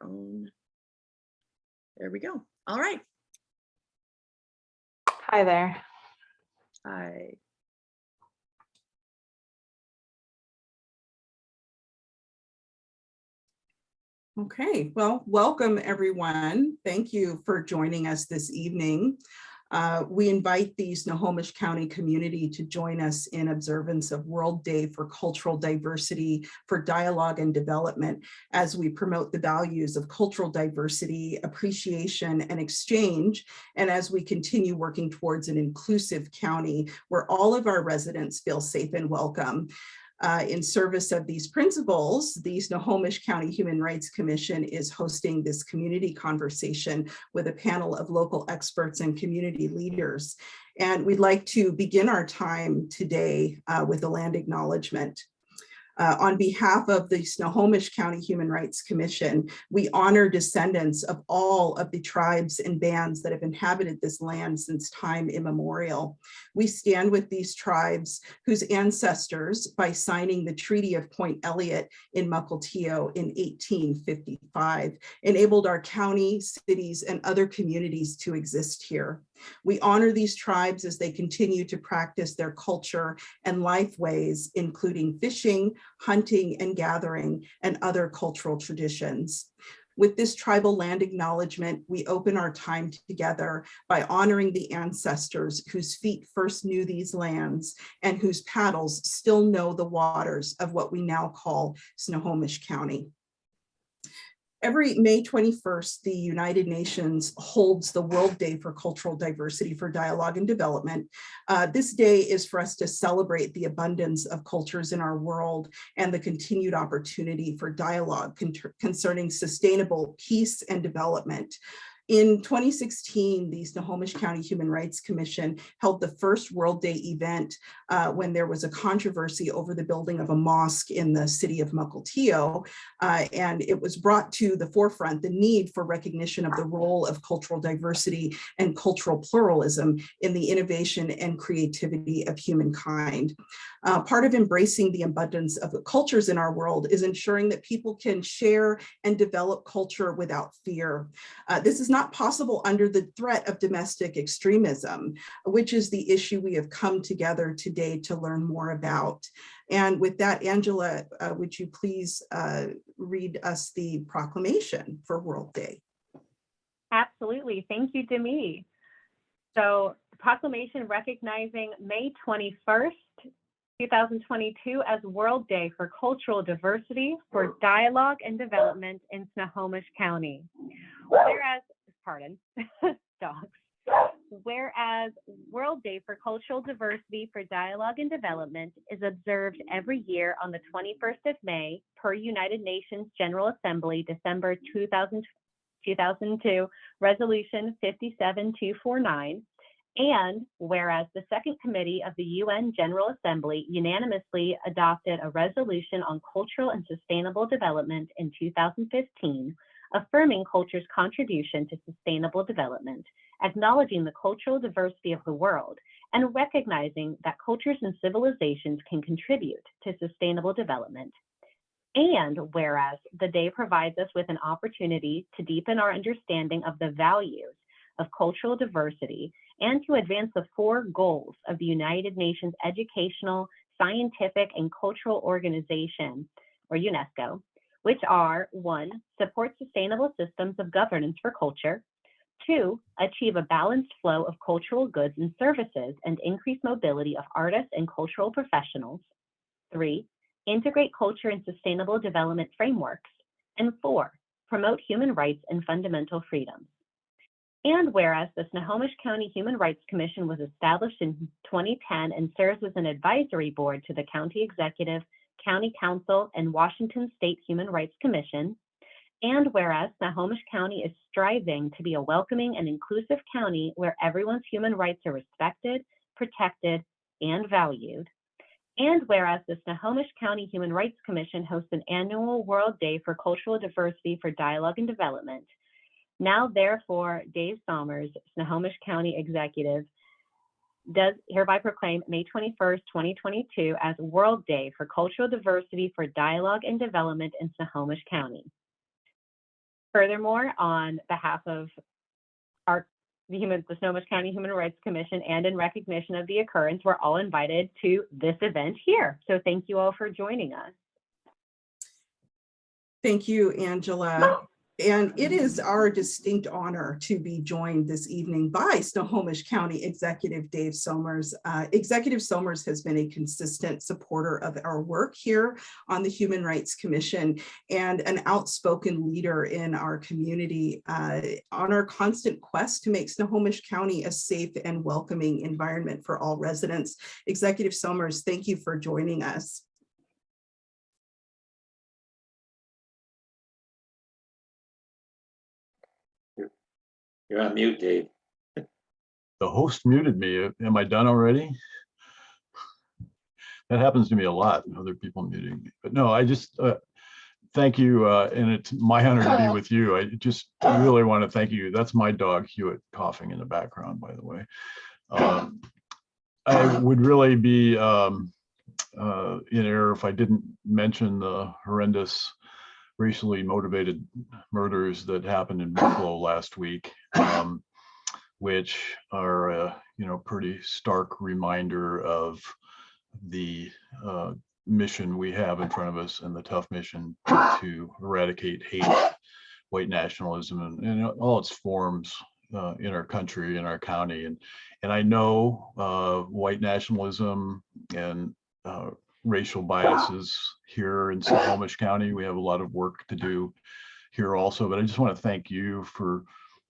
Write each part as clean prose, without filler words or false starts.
our own. There we go. All right. Hi there. Hi. Okay, well, welcome everyone. Thank you for joining us this evening. We invite the Snohomish County community to join us in observance of World Day for Cultural Diversity for Dialogue and Development as we promote the values of cultural diversity, appreciation, and exchange, and as we continue working towards an inclusive county where all of our residents feel safe and welcome. In service of these principles, the Snohomish County Human Rights Commission is hosting this community conversation with a panel of local experts and community leaders. And we'd like to begin our time today with a land acknowledgement. On behalf of the Snohomish County Human Rights Commission, we honor descendants of all of the tribes and bands that have inhabited this land since time immemorial. We stand with these tribes whose ancestors, by signing the Treaty of Point Elliott in Mukilteo in 1855, enabled our county, cities, and other communities to exist here. We honor these tribes as they continue to practice their culture and life ways, including fishing, hunting, and gathering, and other cultural traditions. With this tribal land acknowledgement, we open our time together by honoring the ancestors whose feet first knew these lands and whose paddles still know the waters of what we now call Snohomish County. Every May 21st, the United Nations holds the World Day for Cultural Diversity for Dialogue and Development. This day is for us to celebrate the abundance of cultures in our world and the continued opportunity for dialogue concerning sustainable peace and development. In 2016, the Snohomish County Human Rights Commission held the first World Day event when there was a controversy over the building of a mosque in the city of Mukilteo, and it was brought to the forefront the need for recognition of the role of cultural diversity and cultural pluralism in the innovation and creativity of humankind. Part of embracing the abundance of the cultures in our world is ensuring that people can share and develop culture without fear. This is not possible under the threat of domestic extremism, which is the issue we have come together today to learn more about. And with that, Angela, would you please read us the proclamation for World Day? Absolutely. Thank you, Demi. So, the proclamation recognizing May 21st, 2022 as World Day for Cultural Diversity for Dialogue and Development in Snohomish County. Whereas, dogs. Whereas World Day for Cultural Diversity for Dialogue and Development is observed every year on the 21st of May per United Nations General Assembly, December 2002, Resolution 57249. And whereas the Second Committee of the UN General Assembly unanimously adopted a resolution on cultural and sustainable development in 2015, affirming culture's contribution to sustainable development, acknowledging the cultural diversity of the world, and recognizing that cultures and civilizations can contribute to sustainable development. And whereas the day provides us with an opportunity to deepen our understanding of the values of cultural diversity and to advance the 4 goals of the United Nations Educational, Scientific, and Cultural Organization, or UNESCO, which are 1, support sustainable systems of governance for culture, 2, achieve a balanced flow of cultural goods and services and increase mobility of artists and cultural professionals, 3, integrate culture and sustainable development frameworks, and 4, promote human rights and fundamental freedoms. And whereas the Snohomish County Human Rights Commission was established in 2010 and serves as an advisory board to the County Executive, County Council, and Washington State Human Rights Commission, and whereas Snohomish County is striving to be a welcoming and inclusive county where everyone's human rights are respected, protected, and valued, and whereas the Snohomish County Human Rights Commission hosts an annual World Day for Cultural Diversity for Dialogue and Development, now therefore Dave Sommers, Snohomish County Executive, does hereby proclaim May 21st, 2022 as World Day for Cultural Diversity for Dialogue and Development in Snohomish County. Furthermore, on behalf of the Snohomish County Human Rights Commission, and in recognition of the occurrence, we're all invited to this event here. So thank you all for joining us. Thank you, Angela. And it is our distinct honor to be joined this evening by Snohomish County Executive Dave Somers. Executive Somers has been a consistent supporter of our work here on the Human Rights Commission and an outspoken leader in our community on our constant quest to make Snohomish County a safe and welcoming environment for all residents. Executive Somers, thank you for joining us. You're on mute, Dave. The host muted me. Am I done already? That happens to me a lot, other people muting me. But no, I just thank you. And it's my honor to be with you. I just really want to thank you. That's my dog, Hewitt, coughing in the background, by the way. I would really be in error if I didn't mention the horrendous racially motivated murders that happened in Buffalo last week, which are a pretty stark reminder of the mission we have in front of us and the tough mission to eradicate hate, white nationalism, and all its forms in our country, in our county. And I know white nationalism and racial biases here in Snohomish County. We have a lot of work to do here also, but I just want to thank you for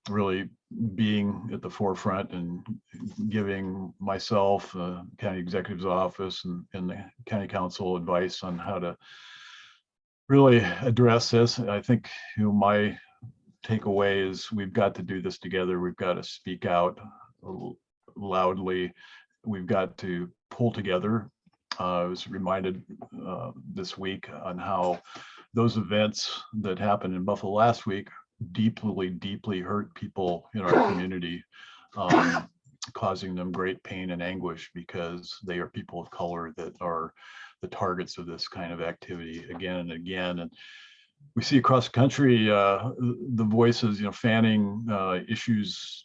really being at the forefront and giving myself, county executive's office, and the county council advice on how to really address this. I think my takeaway is we've got to do this together. We've got to speak out loudly. We've got to pull together. I was reminded this week on how those events that happened in Buffalo last week deeply, deeply hurt people in our community, causing them great pain and anguish because they are people of color that are the targets of this kind of activity again and again. And we see across the country the voices, fanning issues,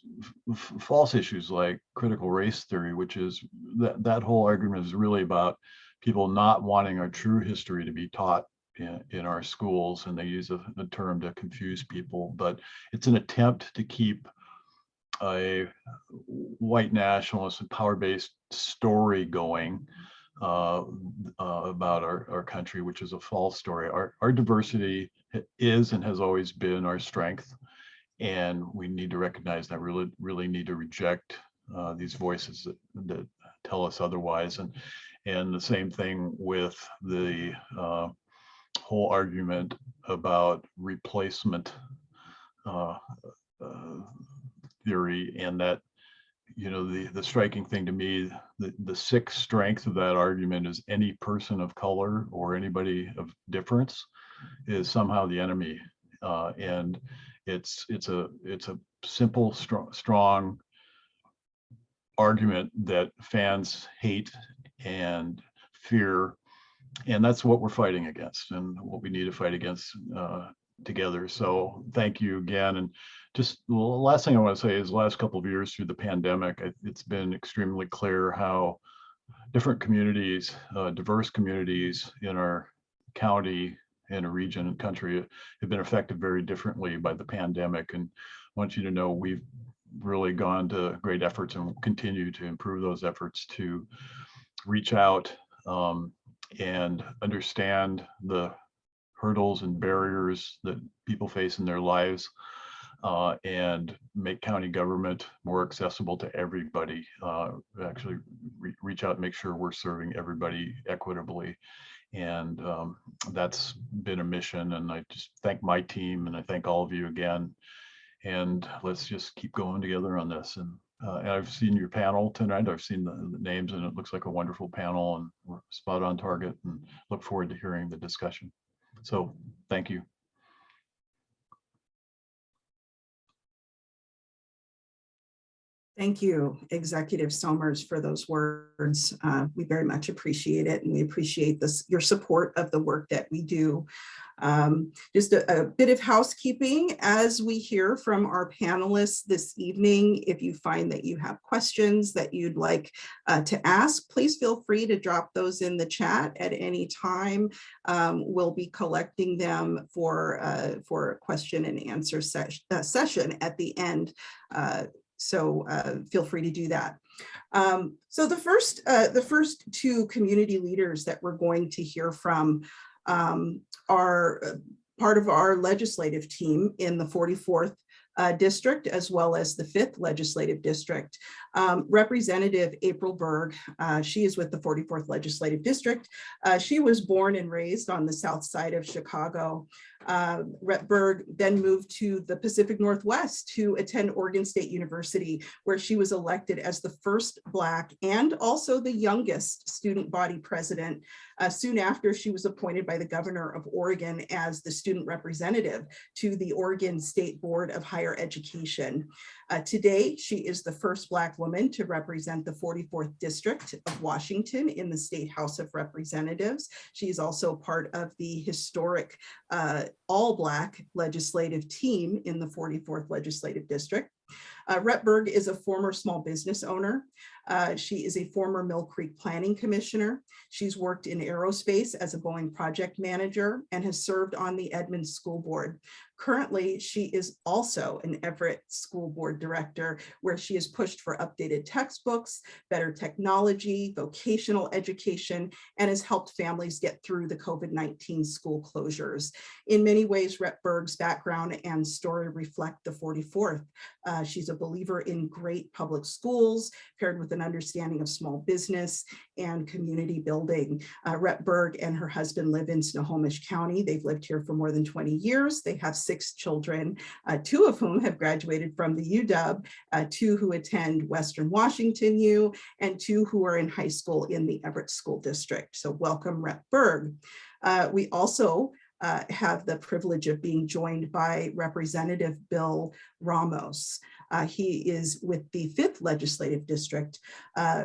false issues like critical race theory, which is that whole argument is really about people not wanting our true history to be taught in our schools, and they use a term to confuse people. But it's an attempt to keep a white nationalist and power-based story going about our country, which is a false story. Our diversity is and has always been our strength, and we need to recognize that. Really need to reject these voices that tell us otherwise. And the same thing with the whole argument about replacement theory, and that the striking thing to me, the sick strength of that argument is any person of color or anybody of difference is somehow the enemy, and it's a simple, strong argument that fans hate and fear, and that's what we're fighting against and what we need to fight against together. So thank you again. And just the last thing I want to say is the last couple of years through the pandemic, it's been extremely clear how different communities, diverse communities in our county, in a region and country have been affected very differently by the pandemic. And I want you to know we've really gone to great efforts and continue to improve those efforts to reach out and understand the hurdles and barriers that people face in their lives, and make county government more accessible to everybody. Actually reach out and make sure we're serving everybody equitably. And that's been a mission, and I just thank my team and I thank all of you again. And let's just keep going together on this. And I've seen your panel tonight. I've seen the names, and it looks like a wonderful panel, and we're spot on target, and look forward to hearing the discussion. So thank you. Thank you, Executive Somers, for those words. We very much appreciate it, and we appreciate your support of the work that we do. Just a bit of housekeeping as we hear from our panelists this evening. If you find that you have questions that you'd like to ask, please feel free to drop those in the chat at any time. We'll be collecting them for a question and answer session at the end. So feel free to do that. So the first two community leaders that we're going to hear from are part of our legislative team in the 44th district, as well as the 5th legislative district. Representative April Berg, she is with the 44th legislative district. She was born and raised on the south side of Chicago. Rep. Berg then moved to the Pacific Northwest to attend Oregon State University, where she was elected as the first Black and also the youngest student body president. Soon after, she was appointed by the governor of Oregon as the student representative to the Oregon State Board of Higher Education. Today, she is the first Black woman to represent the 44th District of Washington in the State House of Representatives. She is also part of the historic all-Black legislative team in the 44th Legislative District. Rep. Berg is a former small business owner. She is a former Mill Creek Planning Commissioner. She's worked in aerospace as a Boeing project manager and has served on the Edmonds School Board. Currently, she is also an Everett School Board Director, where she has pushed for updated textbooks, better technology, vocational education, and has helped families get through the COVID-19 school closures. In many ways, Rep. Berg's background and story reflect the 44th. She's a believer in great public schools, paired with an understanding of small business and community building. Rep. Berg and her husband live in Snohomish County. They've lived here for more than 20 years. They have 6 children, 2 of whom have graduated from the UW, 2 who attend Western Washington U, and 2 who are in high school in the Everett School District. So welcome, Rep. Berg. We also have the privilege of being joined by Representative Bill Ramos. He is with the 5th Legislative District.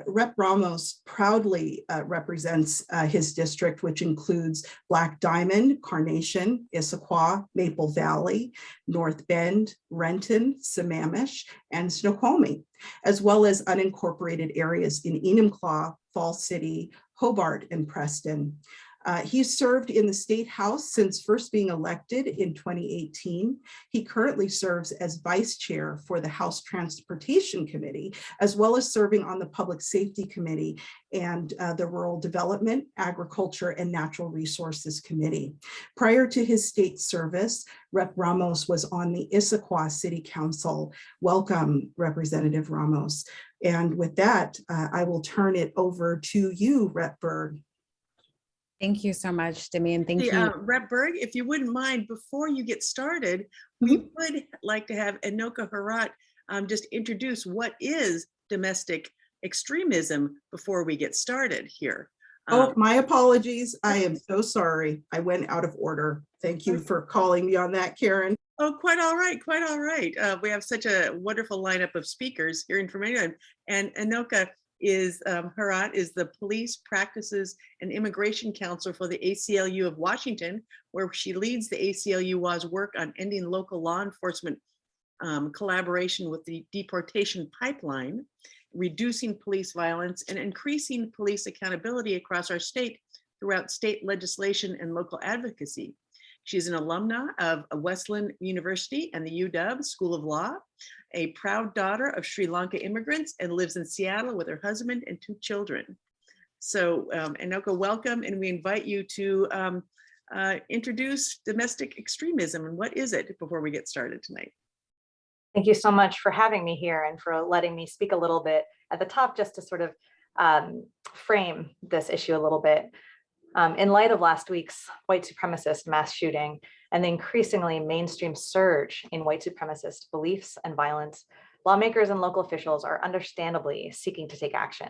Rep. Ramos proudly represents his district, which includes Black Diamond, Carnation, Issaquah, Maple Valley, North Bend, Renton, Sammamish, and Snohomish, as well as unincorporated areas in Enumclaw, Fall City, Hobart, and Preston. He's served in the State House since first being elected in 2018. He currently serves as Vice Chair for the House Transportation Committee, as well as serving on the Public Safety Committee and the Rural Development, Agriculture, and Natural Resources Committee. Prior to his state service, Rep. Ramos was on the Issaquah City Council. Welcome, Representative Ramos. And with that, I will turn it over to you, Rep. Berg. Thank you so much, Demi, and thank you. Rep. Berg, if you wouldn't mind, before you get started, we would like to have Enoka Herat just introduce what is domestic extremism before we get started here. Oh, my apologies. I am so sorry. I went out of order. Thank you for calling me on that, Karen. Oh, quite all right, quite all right. We have such a wonderful lineup of speakers here in Information, and Enoka Herat is the Police Practices and Immigration Counselor for the ACLU of Washington, where she leads the ACLU's work on ending local law enforcement collaboration with the deportation pipeline, reducing police violence, and increasing police accountability across our state throughout state legislation and local advocacy. She's an alumna of Wesleyan University and the UW School of Law, a proud daughter of Sri Lanka immigrants, and lives in Seattle with her husband and 2 children. So Enoka, welcome, and we invite you to introduce domestic extremism and what is it before we get started tonight. Thank you so much for having me here and for letting me speak a little bit at the top, just to sort of frame this issue a little bit. In light of last week's white supremacist mass shooting and the increasingly mainstream surge in white supremacist beliefs and violence, lawmakers and local officials are understandably seeking to take action.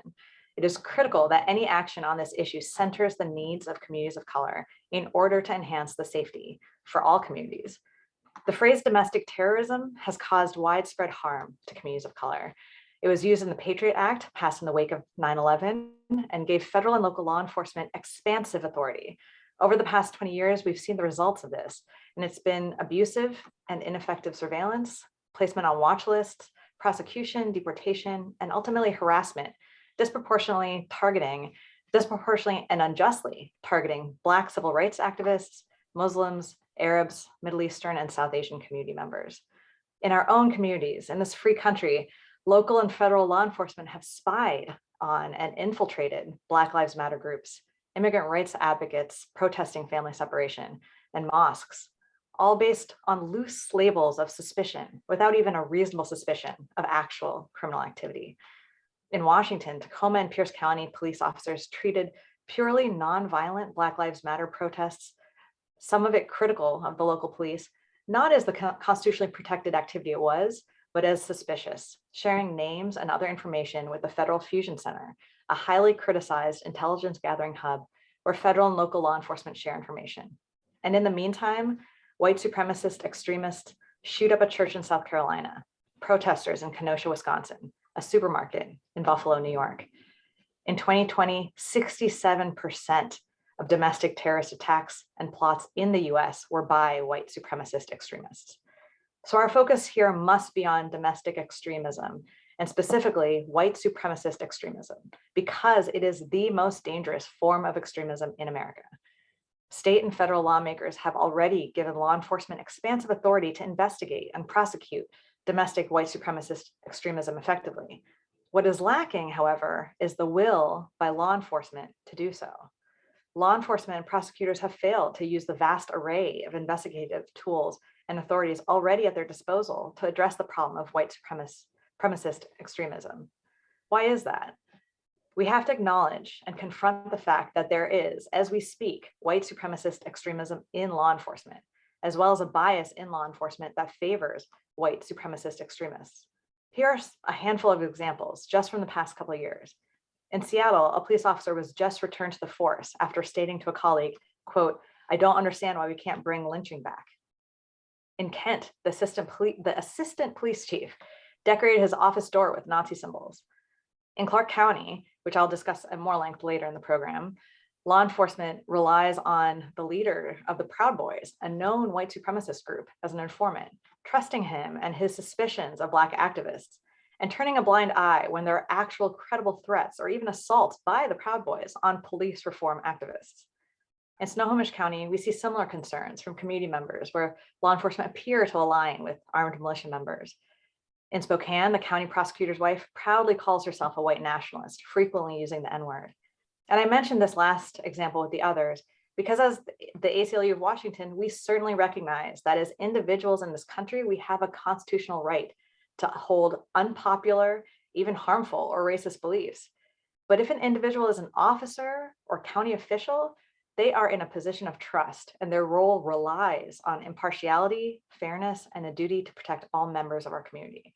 It is critical that any action on this issue centers the needs of communities of color in order to enhance the safety for all communities. The phrase domestic terrorism has caused widespread harm to communities of color. It was used in the Patriot Act, passed in the wake of 9/11, and gave federal and local law enforcement expansive authority. Over the past 20 years, we've seen the results of this, and it's been abusive and ineffective surveillance, placement on watch lists, prosecution, deportation, and ultimately harassment, disproportionately and unjustly targeting Black civil rights activists, Muslims, Arabs, Middle Eastern, and South Asian community members. In our own communities, in this free country, local and federal law enforcement have spied on and infiltrated Black Lives Matter groups, immigrant rights advocates protesting family separation, and mosques, all based on loose labels of suspicion without even a reasonable suspicion of actual criminal activity. In Washington, Tacoma and Pierce County police officers treated purely nonviolent Black Lives Matter protests, some of it critical of the local police, not as the constitutionally protected activity it was, but as suspicious, sharing names and other information with the Federal Fusion Center, a highly criticized intelligence gathering hub where federal and local law enforcement share information. And in the meantime, white supremacist extremists shoot up a church in South Carolina, protesters in Kenosha, Wisconsin, a supermarket in Buffalo, New York. In 2020, 67% of domestic terrorist attacks and plots in the US were by white supremacist extremists. So our focus here must be on domestic extremism, and specifically white supremacist extremism, because it is the most dangerous form of extremism in America. State and federal lawmakers have already given law enforcement expansive authority to investigate and prosecute domestic white supremacist extremism effectively. What is lacking, however, is the will by law enforcement to do so. Law enforcement and prosecutors have failed to use the vast array of investigative tools and authorities already at their disposal to address the problem of white supremacist extremism. Why is that? We have to acknowledge and confront the fact that there is, as we speak, white supremacist extremism in law enforcement, as well as a bias in law enforcement that favors white supremacist extremists. Here are a handful of examples just from the past couple of years. In Seattle, a police officer was just returned to the force after stating to a colleague, quote, "I don't understand why we can't bring lynching back." In Kent, the assistant police chief decorated his office door with Nazi symbols. In Clark County, which I'll discuss at more length later in the program, law enforcement relies on the leader of the Proud Boys, a known white supremacist group, as an informant, trusting him and his suspicions of Black activists, and turning a blind eye when there are actual credible threats or even assaults by the Proud Boys on police reform activists. In Snohomish County, we see similar concerns from community members where law enforcement appear to align with armed militia members. In Spokane, the county prosecutor's wife proudly calls herself a white nationalist, frequently using the N-word. And I mentioned this last example with the others because as the ACLU of Washington, we certainly recognize that as individuals in this country, we have a constitutional right to hold unpopular, even harmful or racist beliefs. But if an individual is an officer or county official, they are in a position of trust and their role relies on impartiality, fairness, and a duty to protect all members of our community.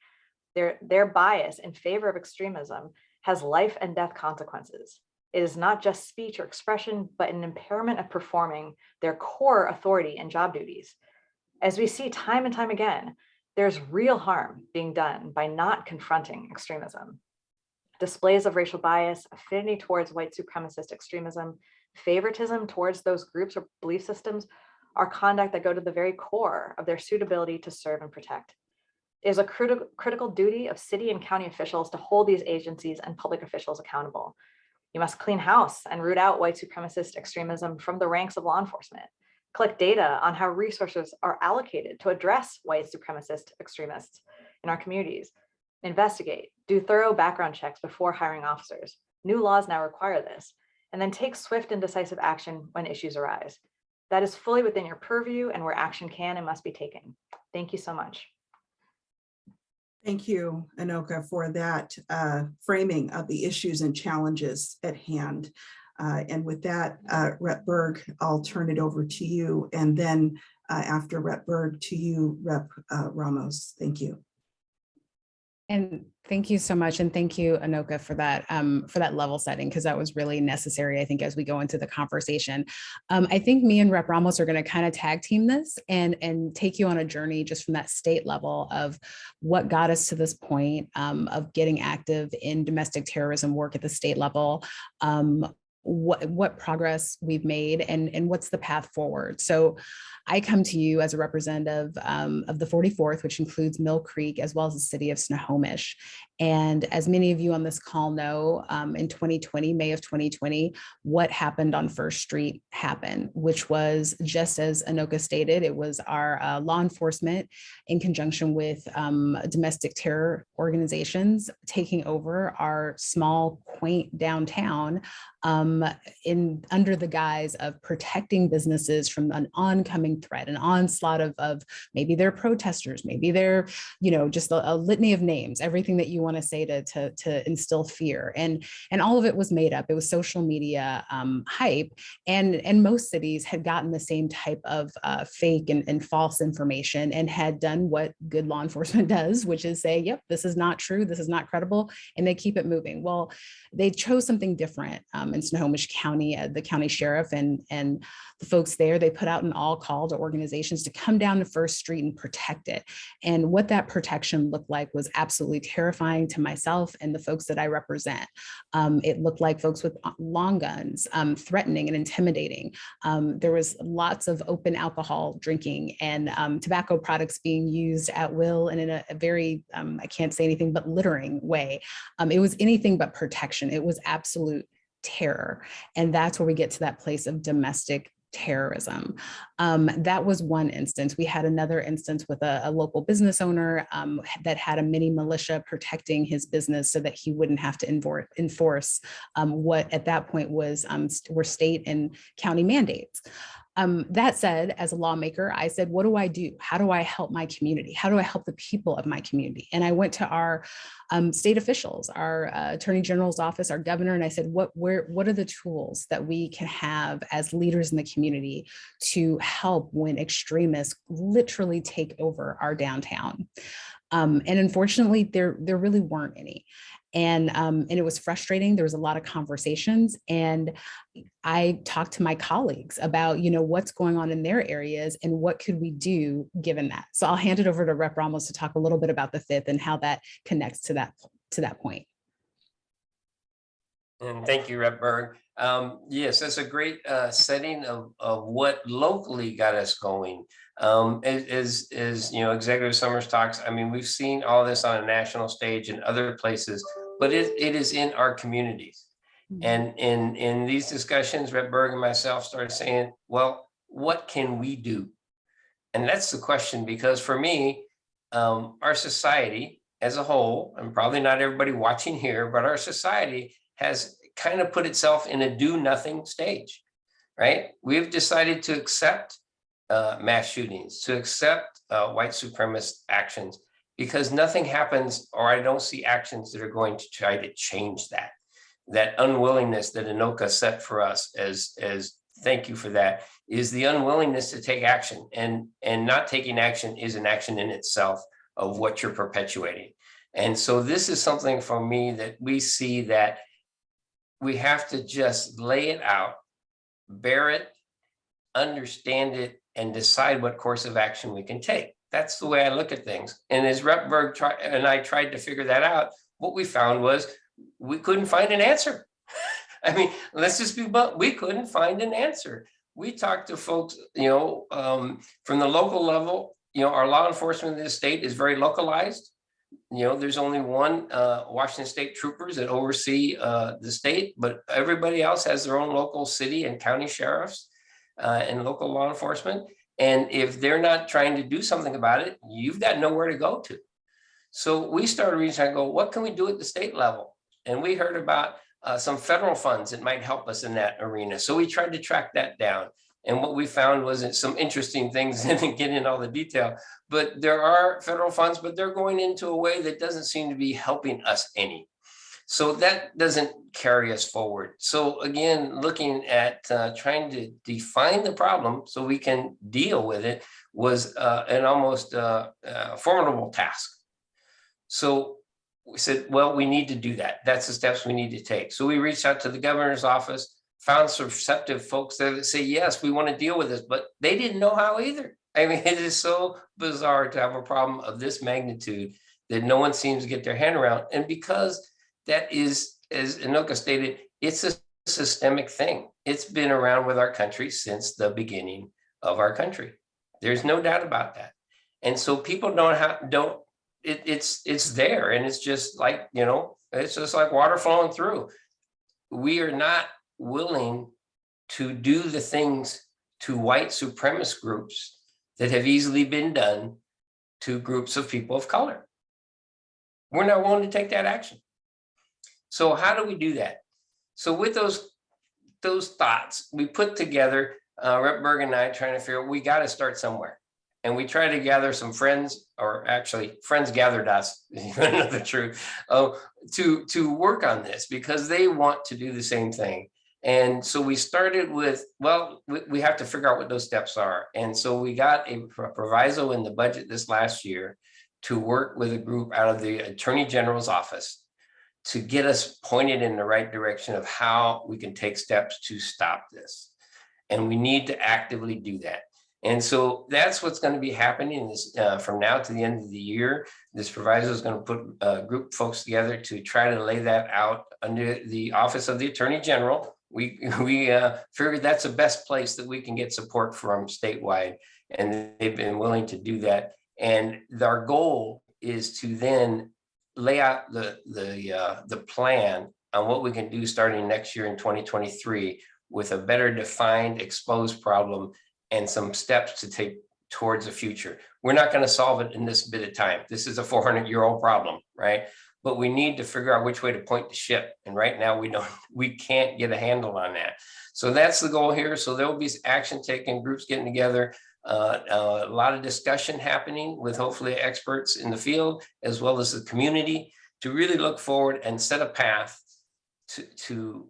Their bias in favor of extremism has life and death consequences. It is not just speech or expression, but an impairment of performing their core authority and job duties. As we see time and time again, there's real harm being done by not confronting extremism. Displays of racial bias, affinity towards white supremacist extremism, favoritism towards those groups or belief systems are conduct that go to the very core of their suitability to serve and protect. It is a critical duty of city and county officials to hold these agencies and public officials accountable. You must clean house and root out white supremacist extremism from the ranks of law enforcement. Collect data on how resources are allocated to address white supremacist extremists in our communities. Investigate, do thorough background checks before hiring officers. New laws now require this. And then take swift and decisive action when issues arise. That is fully within your purview and where action can and must be taken. Thank you so much. Thank you, Enoka, for that framing of the issues and challenges at hand. And with that, Rep. Berg, I'll turn it over to you. And then after Rep. Berg, to you, Rep. Ramos. Thank you. And thank you so much. And thank you, Enoka, for that level setting, because that was really necessary, I think, as we go into the conversation. I think me and Rep Ramos are going to kind of tag team this and take you on a journey just from that state level of what got us to this point of getting active in domestic terrorism work at the state level, what progress we've made, and what's the path forward. So I come to you as a representative of the 44th, which includes Mill Creek, as well as the city of Snohomish. And as many of you on this call know, in 2020, May of 2020, what happened on First Street happened, which was, just as Enoka stated, it was our law enforcement in conjunction with domestic terror organizations taking over our small, quaint downtown under the guise of protecting businesses from an oncoming threat, an onslaught of maybe they're protesters, maybe they're, just a litany of names, everything that you want to say to instill fear. And all of it was made up. It was social media hype. And most cities had gotten the same type of fake and false information and had done what good law enforcement does, which is say, yep, this is not true, this is not credible, and they keep it moving. Well, they chose something different in Snohomish County, the county sheriff and the folks there. They put out an all call to organizations to come down to First Street and protect it. And what that protection looked like was absolutely terrifying to myself and the folks that I represent. It looked like folks with long guns, threatening and intimidating. There was lots of open alcohol drinking and tobacco products being used at will and in a very, I can't say anything but littering way. It was anything but protection. It was absolute terror. And that's where we get to that place of domestic terrorism. That was one instance. We had another instance with a local business owner that had a mini militia protecting his business so that he wouldn't have to enforce what at that point were state and county mandates. That said, as a lawmaker, I said, what do I do? How do I help my community? How do I help the people of my community? And I went to our state officials, our attorney general's office, our governor, and I said, what are the tools that we can have as leaders in the community to help when extremists literally take over our downtown? And unfortunately, there really weren't any. And it was frustrating. There was a lot of conversations, and I talked to my colleagues about, what's going on in their areas and what could we do given that. So I'll hand it over to Rep Ramos to talk a little bit about the fifth and how that connects to that point. And thank you, Rep Berg. Yes, that's a great setting of what locally got us going. As Executive Summers talks, I mean, we've seen all this on a national stage and other places, but it is in our communities. And in these discussions, Rep Berg and myself started saying, well, what can we do? And that's the question, because for me, our society as a whole, and probably not everybody watching here, but our society has kind of put itself in a do nothing stage, right? We've decided to accept mass shootings, to accept white supremacist actions, because nothing happens, or I don't see actions that are going to try to change that unwillingness that Enoka set for us as thank you for that, is the unwillingness to take action, and not taking action is an action in itself of what you're perpetuating. And so this is something for me that we see that we have to just lay it out, bear it, understand it, and decide what course of action we can take. That's the way I look at things. And as Rep Berg and I tried to figure that out, what we found was we couldn't find an answer. I mean, let's just be blunt, we couldn't find an answer. We talked to folks, from the local level, our law enforcement in this state is very localized. There's only one Washington State troopers that oversee the state, but everybody else has their own local city and county sheriffs and local law enforcement. And if they're not trying to do something about it, you've got nowhere to go to. So we started reaching out and go, what can we do at the state level? And we heard about some federal funds that might help us in that arena. So we tried to track that down. And what we found was some interesting things, and get in all the detail, but there are federal funds, but they're going into a way that doesn't seem to be helping us any. So that doesn't carry us forward. So again, looking at trying to define the problem so we can deal with it was an almost formidable task. So we said, well, we need to do that. That's the steps we need to take. So we reached out to the governor's office, found some receptive folks that say, yes, we want to deal with this, but they didn't know how either. I mean, it is so bizarre to have a problem of this magnitude that no one seems to get their hand around. And because that is, as Enoka stated, it's a systemic thing. It's been around with our country since the beginning of our country. There's no doubt about that. And so people it's there, and it's just like, it's just like water flowing through. We are not willing to do the things to white supremacist groups that have easily been done to groups of people of color. We're not willing to take that action. So how do we do that? So with those thoughts, we put together, Rep. Berg and I trying to figure out, we got to start somewhere. And we tried to gather some friends, or actually friends gathered us, you know the truth, to work on this because they want to do the same thing. And so we started with, well, we have to figure out what those steps are. And so we got a proviso in the budget this last year to work with a group out of the Attorney General's office to get us pointed in the right direction of how we can take steps to stop this. And we need to actively do that. And so that's what's going to be happening is, from now to the end of the year. This proviso is going to put a group of folks together to try to lay that out under the Office of the Attorney General. We figured that's the best place that we can get support from statewide, and they've been willing to do that. And our goal is to then lay out the plan on what we can do starting next year in 2023 with a better defined exposed problem and some steps to take towards the future. We're not going to solve it in this bit of time. This is a 400-year-old problem, right? But we need to figure out which way to point the ship. And right now we can't get a handle on that. So that's the goal here. So there'll be action taken, groups getting together, a lot of discussion happening with hopefully experts in the field, as well as the community, to really look forward and set a path to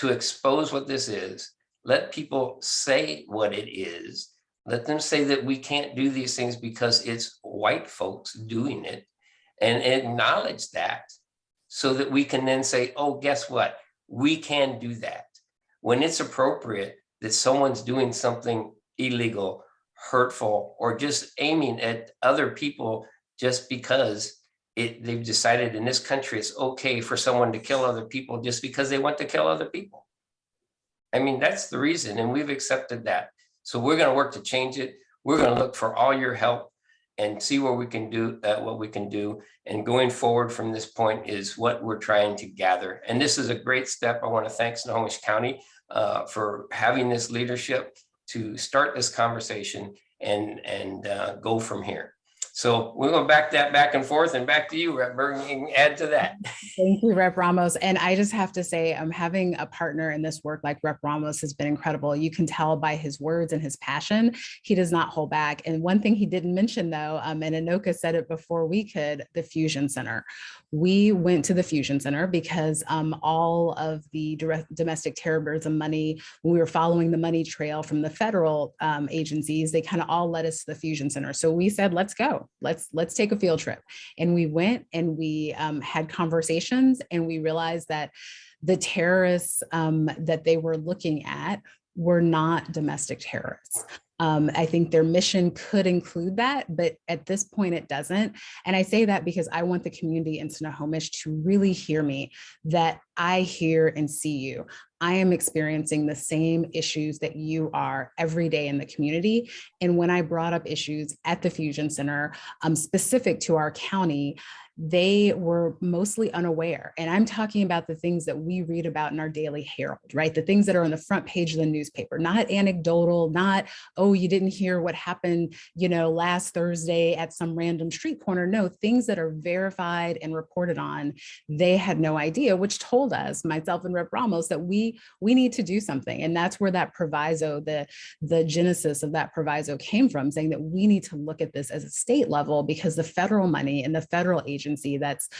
expose what this is. Let people say what it is. Let them say that we can't do these things because it's white folks doing it, and acknowledge that so that we can then say, oh, guess what? We can do that. When it's appropriate that someone's doing something illegal, hurtful, or just aiming at other people just because they've decided in this country it's okay for someone to kill other people just because they want to kill other people. I mean, that's the reason, and we've accepted that. So we're going to work to change it. We're going to look for all your help and see what we can do, And going forward from this point is what we're trying to gather. And this is a great step. I want to thank Snohomish County for having this leadership to start this conversation and go from here. So we're going to back that back and forth, and back to you, Rep. Berg, and add to that. Thank you, Rep. Ramos. And I just have to say, having a partner in this work like Rep. Ramos has been incredible. You can tell by his words and his passion, he does not hold back. And one thing he didn't mention though, and Enoka said it before we could, the Fusion Center. We went to the Fusion Center because all of the domestic terrorism money, when we were following the money trail from the federal agencies, they kind of all led us to the Fusion Center. So we said, let's go. Let's take a field trip. And we went and we had conversations, and we realized that the terrorists that they were looking at were not domestic terrorists. I think their mission could include that, but at this point it doesn't. And I say that because I want the community in Snohomish to really hear me, that I hear and see you. I am experiencing the same issues that you are every day in the community. And when I brought up issues at the Fusion Center, specific to our county, they were mostly unaware. And I'm talking about the things that we read about in our daily Herald, right? The things that are on the front page of the newspaper, not anecdotal, not, oh, you didn't hear what happened, last Thursday at some random street corner. No, things that are verified and reported on. They had no idea, which told us, myself and Rep. Ramos, that we need to do something. And that's where that proviso, the genesis of that proviso came from, saying that we need to look at this as a state level, because the federal money and the federal agency that's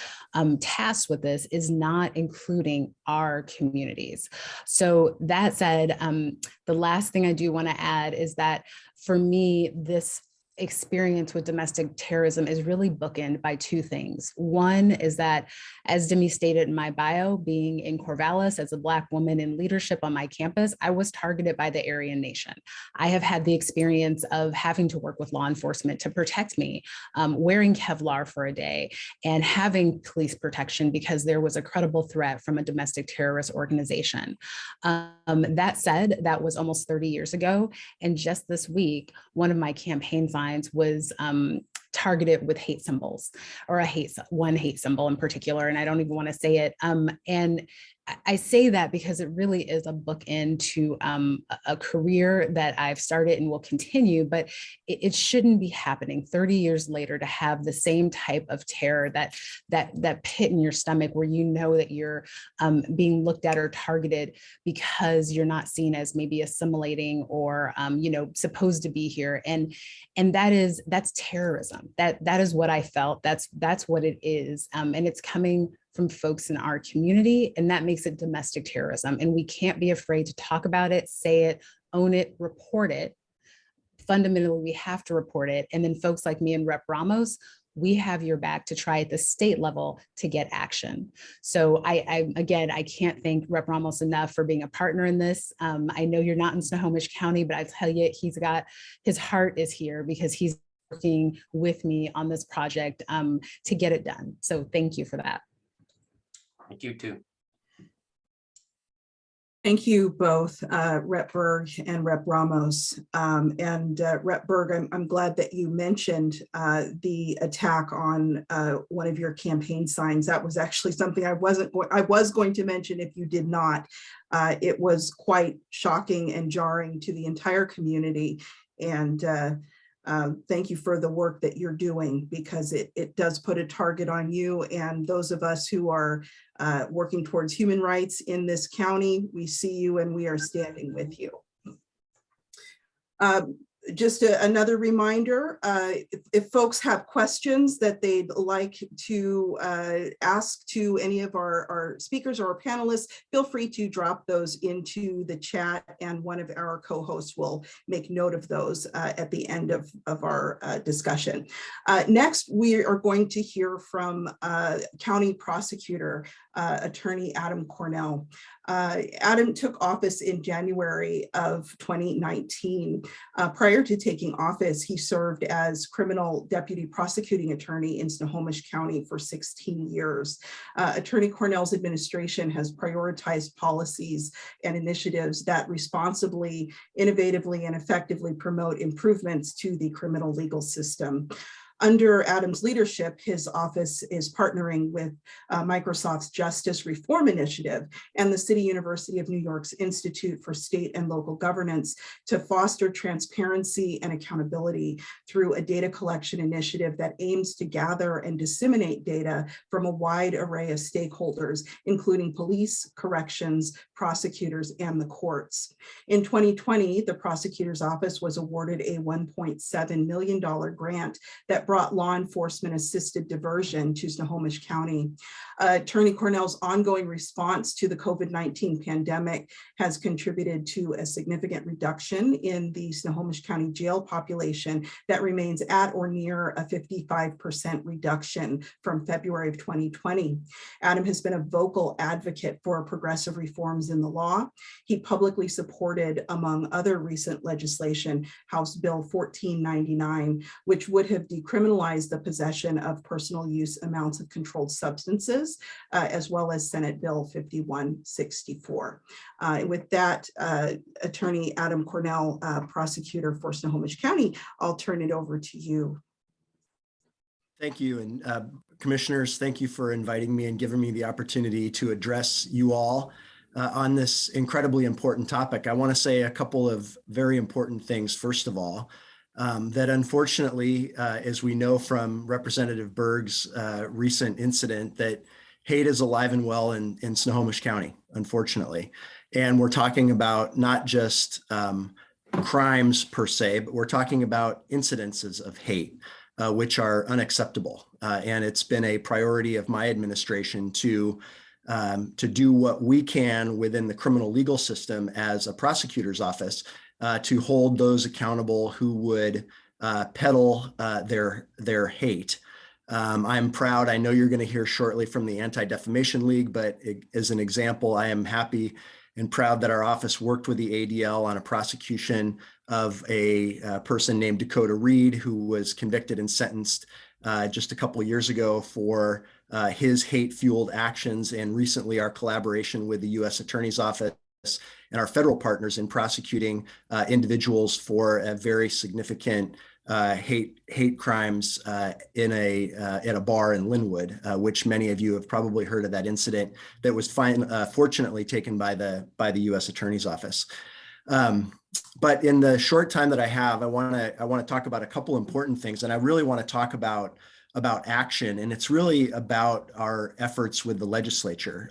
tasked with this is not including our communities. So that said, the last thing I do want to add is that for me, this experience with domestic terrorism is really bookended by two things. One is that, as Demi stated in my bio, being in Corvallis as a Black woman in leadership on my campus, I was targeted by the Aryan Nation. I have had the experience of having to work with law enforcement to protect me, wearing Kevlar for a day and having police protection because there was a credible threat from a domestic terrorist organization. That said, that was almost 30 years ago. And just this week, one of my campaign signs was targeted with hate symbols, or one hate symbol in particular, and I don't even want to say it. And I say that because it really is a bookend to a career that I've started and will continue, but it shouldn't be happening 30 years later to have the same type of terror, that pit in your stomach where you know that you're being looked at or targeted because you're not seen as maybe assimilating or supposed to be here. And that's terrorism. That is what I felt. That's what it is. And it's coming from folks in our community, and that makes it domestic terrorism. And we can't be afraid to talk about it, say it, own it, report it. Fundamentally, we have to report it. And then folks like me and Rep Ramos, we have your back to try at the state level to get action. So I can't thank Rep Ramos enough for being a partner in this. I know you're not in Snohomish County, but I tell you, his heart is here because he's working with me on this project to get it done. So thank you for that. Thank you too. Thank you both, Rep Berg and Rep Ramos. Rep Berg, I'm glad that you mentioned the attack on one of your campaign signs. That was actually something I was going to mention if you did not. It was quite shocking and jarring to the entire community. And thank you for the work that you're doing, because it does put a target on you and those of us who are working towards human rights in this county. We see you and we are standing with you. Just another reminder, if folks have questions that they'd like to ask to any of our speakers or our panelists, feel free to drop those into the chat and one of our co-hosts will make note of those at the end of our discussion. Next, we are going to hear from County Prosecutor Attorney Adam Cornell. Adam took office in January of 2019. Prior to taking office, he served as criminal deputy prosecuting attorney in Snohomish County for 16 years. Attorney Cornell's administration has prioritized policies and initiatives that responsibly, innovatively, and effectively promote improvements to the criminal legal system. Under Adam's leadership, his office is partnering with Microsoft's Justice Reform Initiative and the City University of New York's Institute for State and Local Governance to foster transparency and accountability through a data collection initiative that aims to gather and disseminate data from a wide array of stakeholders, including police, corrections, prosecutors, and the courts. In 2020, the prosecutor's office was awarded a $1.7 million grant that brought law enforcement assisted diversion to Snohomish County. Attorney Cornell's ongoing response to the COVID-19 pandemic has contributed to a significant reduction in the Snohomish County jail population that remains at or near a 55% reduction from February of 2020. Adam has been a vocal advocate for progressive reforms in the law. He publicly supported, among other recent legislation, House Bill 1499, which would have decriminalized the possession of personal use amounts of controlled substances, as well as Senate Bill 5164. With that, Attorney Adam Cornell, prosecutor for Snohomish County, I'll turn it over to you. Thank you. And commissioners, thank you for inviting me and giving me the opportunity to address you all on this incredibly important topic. I want to say a couple of very important things. First of all, that unfortunately, as we know from Representative Berg's recent incident, that hate is alive and well in Snohomish County, unfortunately. And we're talking about not just crimes per se, but we're talking about incidences of hate, which are unacceptable. And it's been a priority of my administration to do what we can within the criminal legal system as a prosecutor's office to hold those accountable who would peddle their hate. I'm proud. I know you're going to hear shortly from the Anti-Defamation League, but as an example, I am happy and proud that our office worked with the ADL on a prosecution of a person named Dakota Reed, who was convicted and sentenced just a couple of years ago for his hate-fueled actions, and recently our collaboration with the U.S. Attorney's Office and our federal partners in prosecuting individuals for a very significant hate crimes in a bar in Linwood, which many of you have probably heard of that incident that was fortunately taken by the U.S. Attorney's Office. But in the short time that I have, I want to talk about a couple important things, and I really want to talk about action, and it's really about our efforts with the legislature.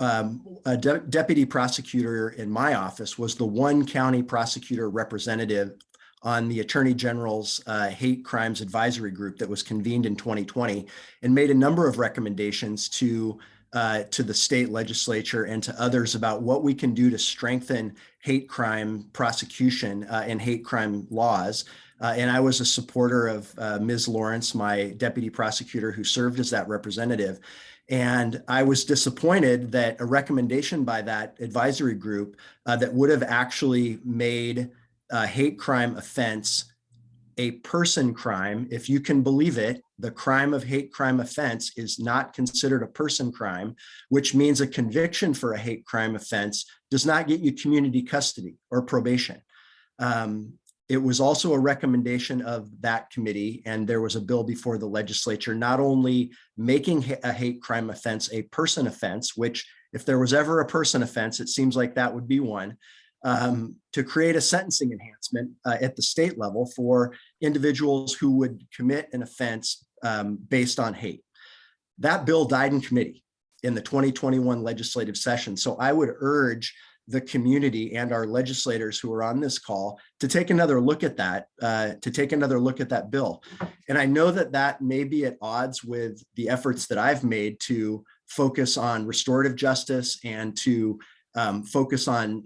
A deputy prosecutor in my office was the one county prosecutor representative on the Attorney General's Hate Crimes Advisory Group that was convened in 2020 and made a number of recommendations to the state legislature and to others about what we can do to strengthen hate crime prosecution and hate crime laws. And I was a supporter of Ms. Lawrence, my deputy prosecutor who served as that representative. And I was disappointed that a recommendation by that advisory group that would have actually made hate crime offense a person crime. If you can believe it, the crime of hate crime offense is not considered a person crime, which means a conviction for a hate crime offense does not get you community custody or probation. It was also a recommendation of that committee, and there was a bill before the legislature not only making a hate crime offense a person offense, which if there was ever a person offense, it seems like that would be one, to create a sentencing enhancement at the state level for individuals who would commit an offense based on hate. That bill died in committee in the 2021 legislative session. So I would urge the community and our legislators who are on this call to take another look at that, bill. And I know that that may be at odds with the efforts that I've made to focus on restorative justice and to focus on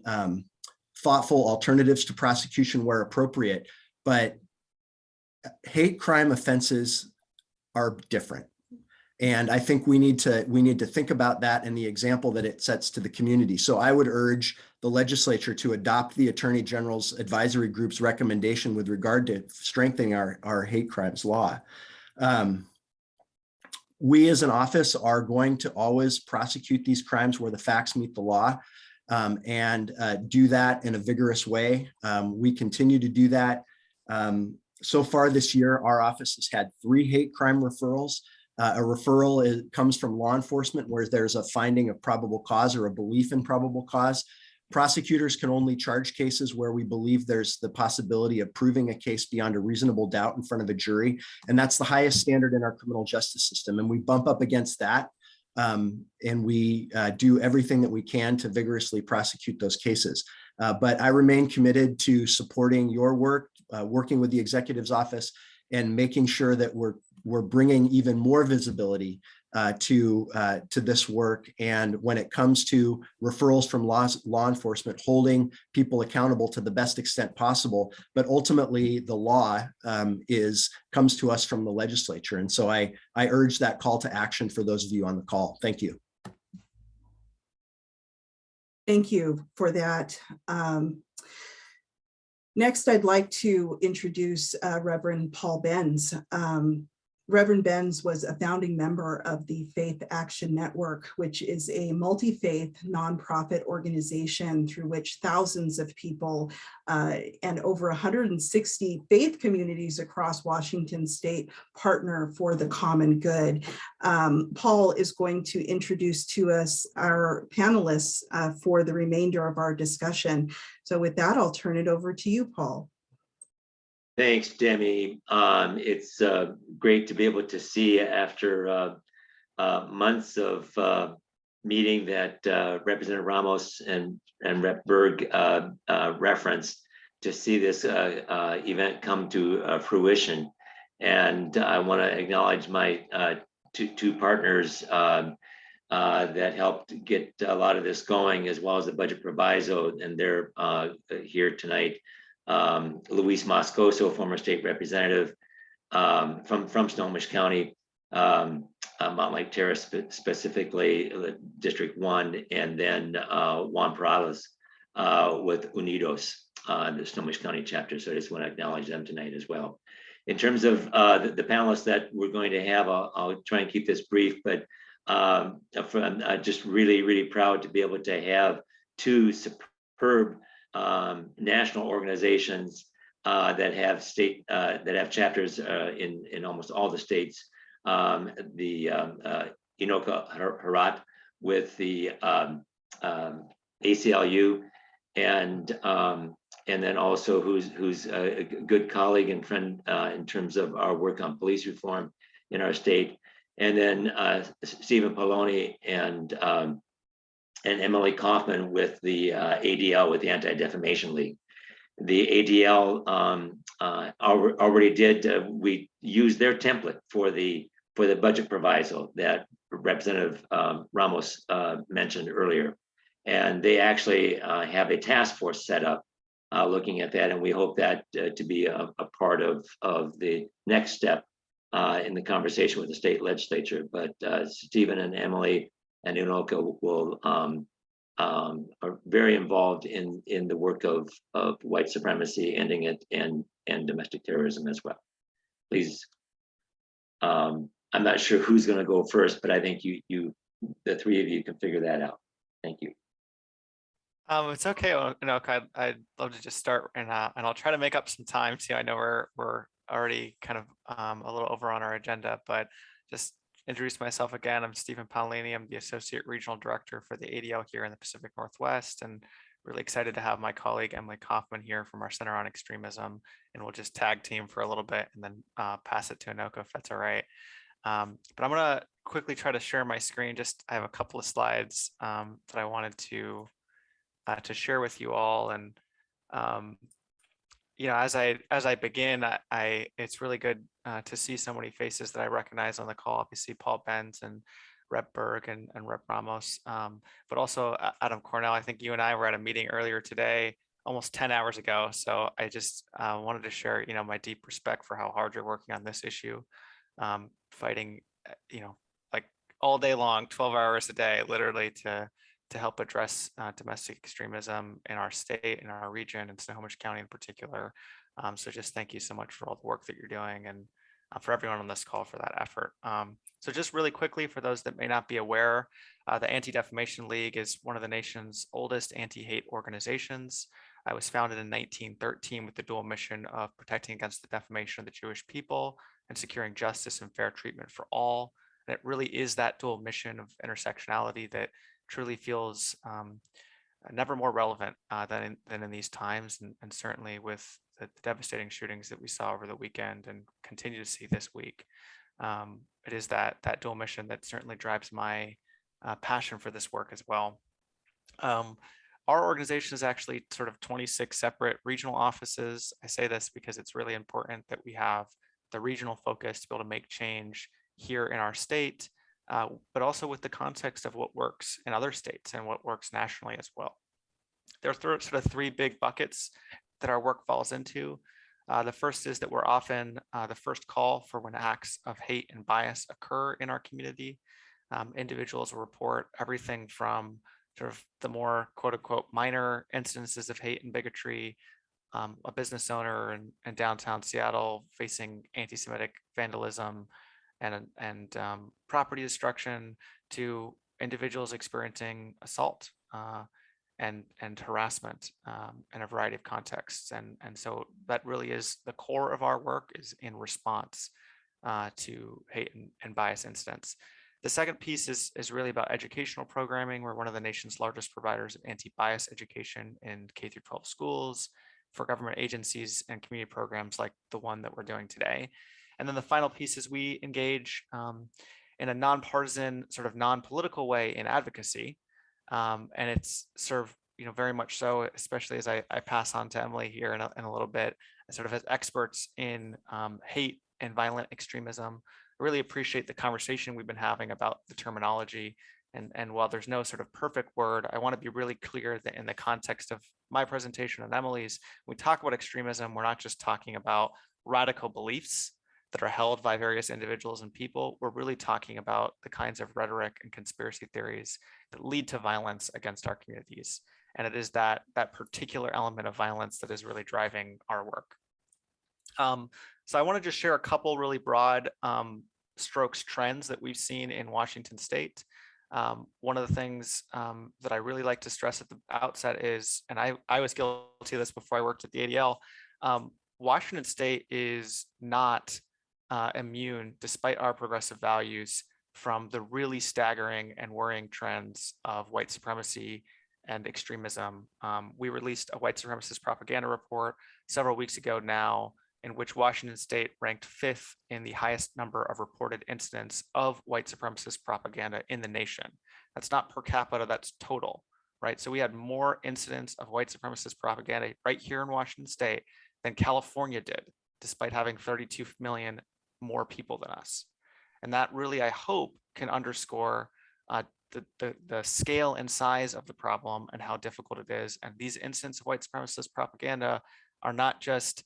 thoughtful alternatives to prosecution where appropriate, but hate crime offenses are different. And I think we need to think about that and the example that it sets to the community. So I would urge the legislature to adopt the Attorney General's advisory group's recommendation with regard to strengthening our hate crimes law. We as an office are going to always prosecute these crimes where the facts meet the law, and do that in a vigorous way. We continue to do that. So far this year, our office has had 3 hate crime referrals. A referral comes from law enforcement where there's a finding of probable cause or a belief in probable cause. Prosecutors can only charge cases where we believe there's the possibility of proving a case beyond a reasonable doubt in front of a jury. And that's the highest standard in our criminal justice system. And we bump up against that. And we do everything that we can to vigorously prosecute those cases. But I remain committed to supporting your work, working with the executive's office, and making sure that we're bringing even more visibility to this work. And when it comes to referrals from law enforcement, holding people accountable to the best extent possible, but ultimately the law comes to us from the legislature. And so I urge that call to action for those of you on the call. Thank you. Thank you for that. Next, I'd like to introduce Reverend Paul Benz. Reverend Benz was a founding member of the Faith Action Network, which is a multi-faith nonprofit organization through which thousands of people and over 160 faith communities across Washington state partner for the common good. Paul is going to introduce to us our panelists for the remainder of our discussion. So with that, I'll turn it over to you, Paul. Thanks, Demi. It's great to be able to see after months of meeting that Representative Ramos and Rep. Berg referenced, to see this event come to fruition. And I want to acknowledge my two partners that helped get a lot of this going, as well as the budget proviso, and they're here tonight. Luis Moscoso, former state representative from Snohomish County, Mountlake Terrace specifically, District 1, and then Juan Perales with Unidos, the Snohomish County chapter. So I just want to acknowledge them tonight as well. In terms of the panelists that we're going to have, I'll try and keep this brief, but I'm just really, really proud to be able to have two superb national organizations that have chapters in almost all the states. The Enoka Herat with the ACLU, and then also who's a good colleague and friend in terms of our work on police reform in our state, and then Stephen Paolini and Emily Kaufman with the ADL, with the Anti-Defamation League. The ADL already did, we used their template for the budget proviso that Representative Ramos mentioned earlier. And they actually have a task force set up looking at that. And we hope that to be a part of the next step in the conversation with the state legislature. But Stephen and Emily and Enoka will are very involved in the work of white supremacy, ending it, and domestic terrorism as well. Please, I'm not sure who's going to go first, but I think the three of you can figure that out. Thank you. It's okay, Enoka. I'd love to just start, and I'll try to make up some time too. I know we're already kind of a little over on our agenda, but just introduce myself again. I'm Stephen Paolini. I'm the Associate Regional Director for the ADL here in the Pacific Northwest, and really excited to have my colleague Emily Kaufman here from our Center on Extremism, and we'll just tag team for a little bit and then pass it to Enoka if that's all right. But I'm gonna quickly try to share my screen. I have a couple of slides that I wanted to share with you all, and you know, as I begin, it's really good to see so many faces that I recognize on the call. Obviously, Paul Benz and Rep Berg and Rep Ramos, but also Adam Cornell. I think you and I were at a meeting earlier today, almost 10 hours ago. So I just wanted to share, you know, my deep respect for how hard you're working on this issue, fighting, you know, like all day long, 12 hours a day, literally to help address domestic extremism in our state, in our region, in Snohomish County in particular. So just thank you so much for all the work that you're doing, and for everyone on this call for that effort. So just really quickly, for those that may not be aware, the Anti-Defamation League is one of the nation's oldest anti-hate organizations. It was founded in 1913 with the dual mission of protecting against the defamation of the Jewish people and securing justice and fair treatment for all. And it really is that dual mission of intersectionality that truly feels never more relevant than in these times, and certainly with the devastating shootings that we saw over the weekend and continue to see this week. It is that dual mission that certainly drives my passion for this work as well. Our organization is actually sort of 26 separate regional offices. I say this because it's really important that we have the regional focus to be able to make change here in our state, but also with the context of what works in other states and what works nationally as well. There are sort of three big buckets that our work falls into. The first is that we're often the first call for when acts of hate and bias occur in our community. Individuals will report everything from sort of the more quote unquote minor instances of hate and bigotry, a business owner in downtown Seattle facing anti-Semitic vandalism and property destruction, to individuals experiencing assault and harassment in a variety of contexts. And so that really is the core of our work, is in response to hate and bias incidents. The second piece is really about educational programming. We're one of the nation's largest providers of anti-bias education in K through 12 schools, for government agencies and community programs like the one that we're doing today. And then the final piece is we engage in a nonpartisan, sort of non-political way in advocacy. And it's sort of, you know, very much so, especially as I pass on to Emily here in a little bit, sort of as experts in hate and violent extremism. I really appreciate the conversation we've been having about the terminology, And while there's no sort of perfect word, I want to be really clear that in the context of my presentation and Emily's, when we talk about extremism, we're not just talking about radical beliefs that are held by various individuals and people. We're really talking about the kinds of rhetoric and conspiracy theories that lead to violence against our communities. And it is that particular element of violence that is really driving our work. So I want to just share a couple really broad strokes trends that we've seen in Washington State. One of the things that I really like to stress at the outset is, and I was guilty of this before I worked at the ADL, Washington State is not immune, despite our progressive values, from the really staggering and worrying trends of white supremacy and extremism. We released a white supremacist propaganda report several weeks ago now, in which Washington State ranked 5th in the highest number of reported incidents of white supremacist propaganda in the nation. That's not per capita, that's total, right? So we had more incidents of white supremacist propaganda right here in Washington State than California did, despite having 32 million more people than us. And that really, I hope, can underscore the scale and size of the problem and how difficult it is. And these incidents of white supremacist propaganda are not just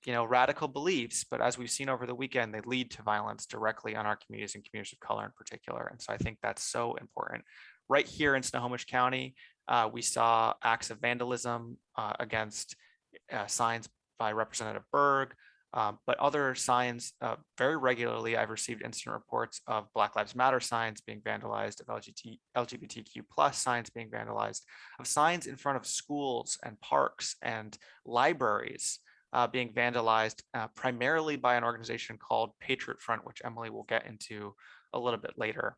radical beliefs, but as we've seen over the weekend, they lead to violence directly on our communities and communities of color in particular. And so I think that's so important. Right here in Snohomish County, we saw acts of vandalism against signs by Representative Berg, but other signs very regularly. I've received incident reports of Black Lives Matter signs being vandalized, of LGBTQ plus signs being vandalized, of signs in front of schools and parks and libraries being vandalized primarily by an organization called Patriot Front, which Emily will get into a little bit later.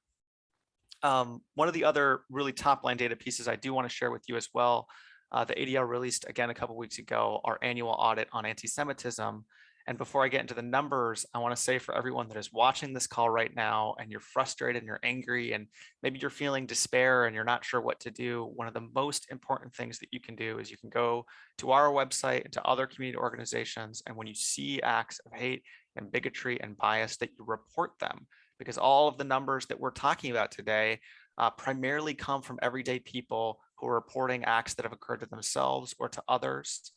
One of the other really top line data pieces I do want to share with you as well, the ADL released again a couple weeks ago our annual audit on anti-Semitism. And before I get into the numbers, I want to say for everyone that is watching this call right now and you're frustrated and you're angry and maybe you're feeling despair and you're not sure what to do, one of the most important things that you can do is you can go to our website and to other community organizations. And when you see acts of hate and bigotry and bias, that you report them, because all of the numbers that we're talking about today primarily come from everyday people who are reporting acts that have occurred to themselves or to others.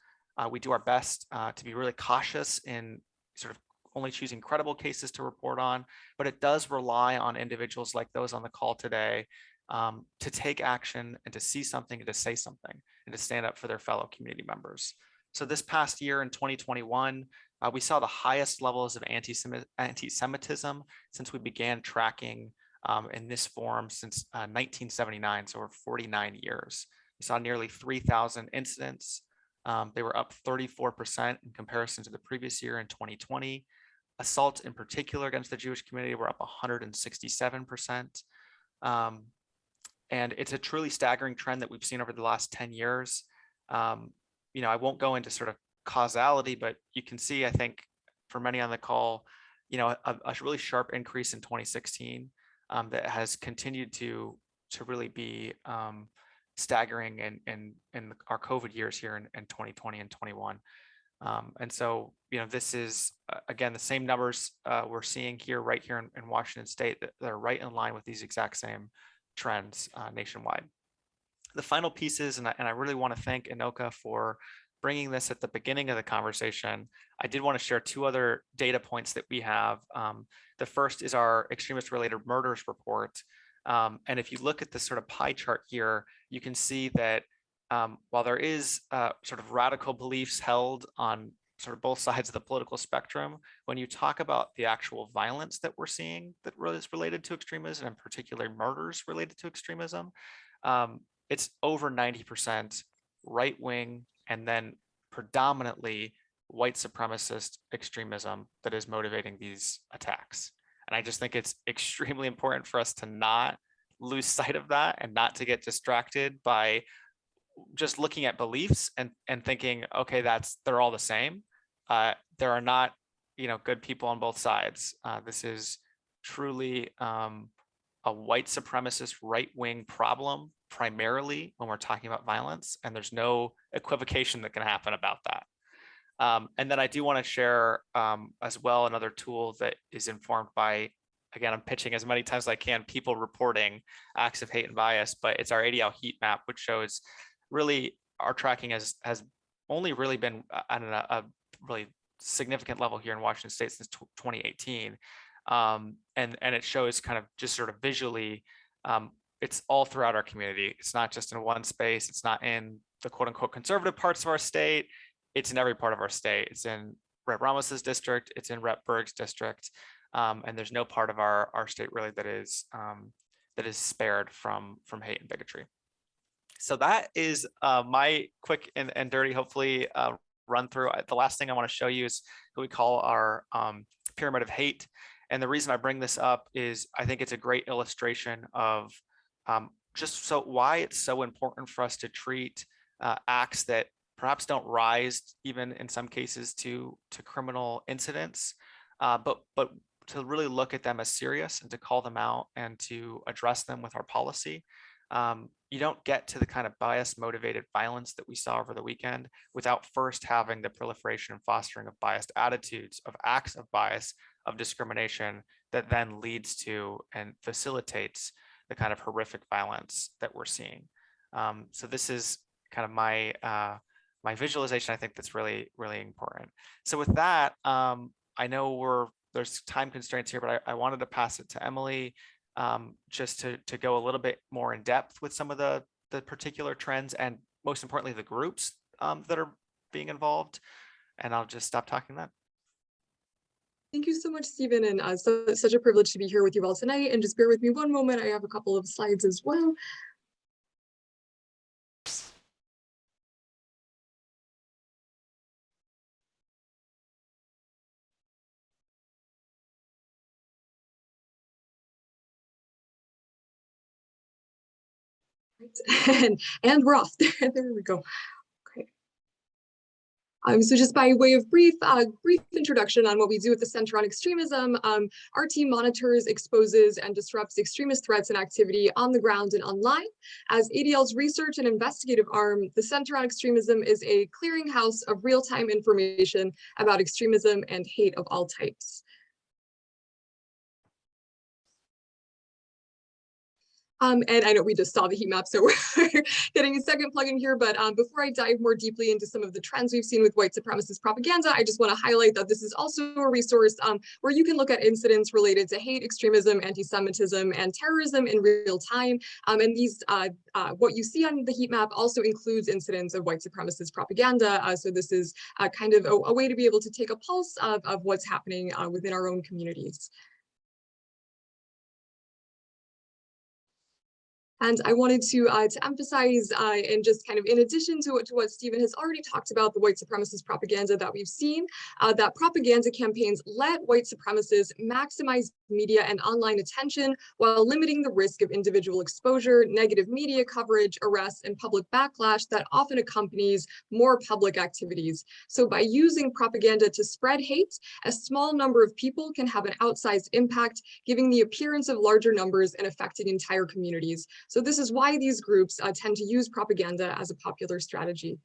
We do our best to be really cautious in sort of only choosing credible cases to report on, but it does rely on individuals like those on the call today to take action and to see something and to say something and to stand up for their fellow community members. So this past year in 2021, we saw the highest levels of anti-Semitism since we began tracking in this form since 1979, so over 49 years. We saw nearly 3,000 incidents. They were up 34% in comparison to the previous year in 2020. Assaults in particular against the Jewish community were up 167%. And it's a truly staggering trend that we've seen over the last 10 years. I won't go into sort of causality, but you can see, I think, for many on the call, a really sharp increase in 2016 that has continued to really be staggering in our COVID years here in 2020 and 21. And so, this is, again, the same numbers we're seeing right here in Washington State that are right in line with these exact same trends nationwide. The final pieces, and I really want to thank Enoka for bringing this at the beginning of the conversation. I did want to share two other data points that we have. The first is our extremist-related murders report. And if you look at this sort of pie chart here, you can see that while there is sort of radical beliefs held on sort of both sides of the political spectrum, when you talk about the actual violence that we're seeing that is related to extremism, and particularly murders related to extremism, it's over 90% right-wing and then predominantly white supremacist extremism that is motivating these attacks. And I just think it's extremely important for us to not lose sight of that and not to get distracted by just looking at beliefs and thinking, okay, they're all the same. There are not, good people on both sides. This is truly a white supremacist right-wing problem, primarily when we're talking about violence, and there's no equivocation that can happen about that. And then I do want to share as well another tool that is informed by again, I'm pitching as many times as I can, people reporting acts of hate and bias, but it's our Adl Heat Map, which shows really our tracking has only really been at a really significant level here in Washington State since 2018. And it shows kind of just sort of visually, it's all throughout our community. It's not just in one space. It's not in the quote unquote conservative parts of our state. It's in every part of our state. It's in Rep Ramos's district. It's in Rep Berg's district. And there's no part of our state really that is spared from hate and bigotry. So that is my quick and dirty, hopefully, run through. The last thing I want to show you is what we call our pyramid of hate. And the reason I bring this up is I think it's a great illustration of just why it's so important for us to treat acts that perhaps don't rise even in some cases to criminal incidents, but to really look at them as serious and to call them out and to address them with our policy. You don't get to the kind of bias motivated violence that we saw over the weekend without first having the proliferation and fostering of biased attitudes, of acts of bias, of discrimination that then leads to and facilitates the kind of horrific violence that we're seeing. So this is kind of my my visualization. I think that's really, really important. So with that, I know there's time constraints here, but I wanted to pass it to Emily just to go a little bit more in depth with some of the particular trends and most importantly, the groups that are being involved. And I'll just stop talking then. Thank you so much, Stephen, and such a privilege to be here with you all tonight. And just bear with me one moment. I have a couple of slides as well. And we're off. There we go. Okay. So just by way of brief introduction on what we do with the Center on Extremism, our team monitors, exposes, and disrupts extremist threats and activity on the ground and online. As ADL's research and investigative arm, the Center on Extremism is a clearinghouse of real-time information about extremism and hate of all types. And I know we just saw the heat map, so we're getting a second plug in here. But before I dive more deeply into some of the trends we've seen with white supremacist propaganda, I just want to highlight that this is also a resource where you can look at incidents related to hate, extremism, anti-Semitism, and terrorism in real time. And these, what you see on the heat map also includes incidents of white supremacist propaganda. So this is kind of a way to be able to take a pulse of what's happening within our own communities. And I wanted to emphasize, and just kind of in addition to what Stephen has already talked about, the white supremacist propaganda that we've seen, that propaganda campaigns let white supremacists maximize media and online attention while limiting the risk of individual exposure, negative media coverage, arrests, and public backlash that often accompanies more public activities. So by using propaganda to spread hate, a small number of people can have an outsized impact, giving the appearance of larger numbers and affecting entire communities. So this is why these groups tend to use propaganda as a popular strategy.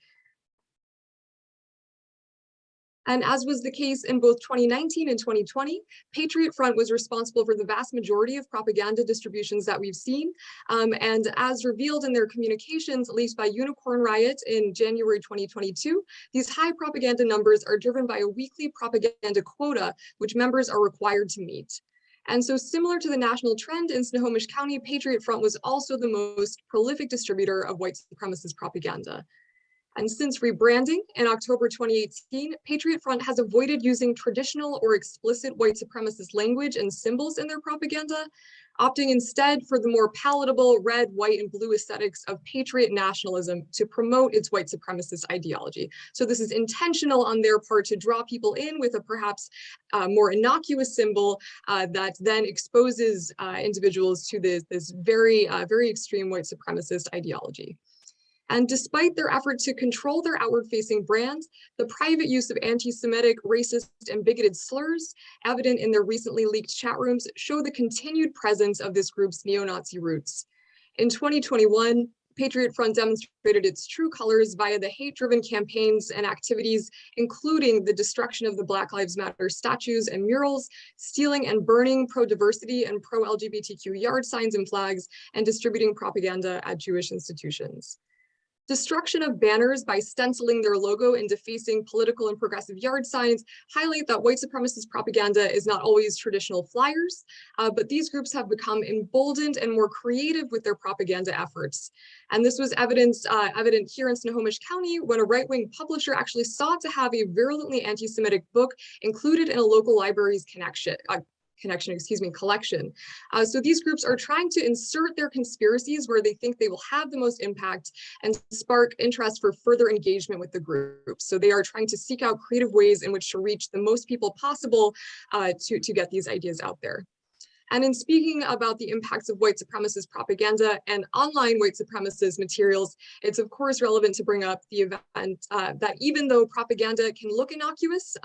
And as was the case in both 2019 and 2020, Patriot Front was responsible for the vast majority of propaganda distributions that we've seen. And as revealed in their communications, at least by Unicorn Riot in January 2022, these high propaganda numbers are driven by a weekly propaganda quota, which members are required to meet. And so similar to the national trend in Snohomish County, Patriot Front was also the most prolific distributor of white supremacist propaganda. And since rebranding in October 2018, Patriot Front has avoided using traditional or explicit white supremacist language and symbols in their propaganda, opting instead for the more palatable red, white, and blue aesthetics of patriot nationalism to promote its white supremacist ideology. So this is intentional on their part to draw people in with a perhaps more innocuous symbol that then exposes individuals to this very, very extreme white supremacist ideology. And despite their effort to control their outward-facing brand, the private use of anti-Semitic, racist, and bigoted slurs, evident in their recently leaked chat rooms, show the continued presence of this group's neo-Nazi roots. In 2021, Patriot Front demonstrated its true colors via the hate-driven campaigns and activities, including the destruction of the Black Lives Matter statues and murals, stealing and burning pro-diversity and pro-LGBTQ yard signs and flags, and distributing propaganda at Jewish institutions. Destruction of banners by stenciling their logo and defacing political and progressive yard signs highlight that white supremacist propaganda is not always traditional flyers, but these groups have become emboldened and more creative with their propaganda efforts. And this was evident here in Snohomish County when a right-wing publisher actually sought to have a virulently anti-Semitic book included in a local library's collection. So these groups are trying to insert their conspiracies where they think they will have the most impact and spark interest for further engagement with the group. So they are trying to seek out creative ways in which to reach the most people possible to get these ideas out there. And in speaking about the impacts of white supremacist propaganda and online white supremacist materials, it's of course relevant to bring up the event that even though propaganda can look innocuous,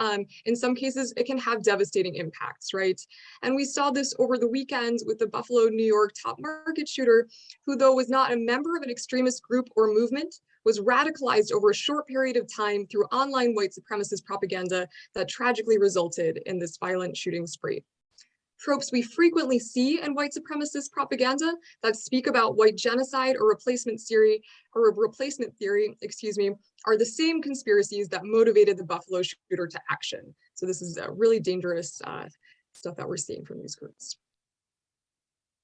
in some cases it can have devastating impacts, right? And we saw this over the weekend with the Buffalo, New York top market shooter, who though was not a member of an extremist group or movement, was radicalized over a short period of time through online white supremacist propaganda that tragically resulted in this violent shooting spree. Tropes we frequently see in white supremacist propaganda that speak about white genocide or replacement theory, are the same conspiracies that motivated the Buffalo shooter to action. So this is really dangerous stuff that we're seeing from these groups.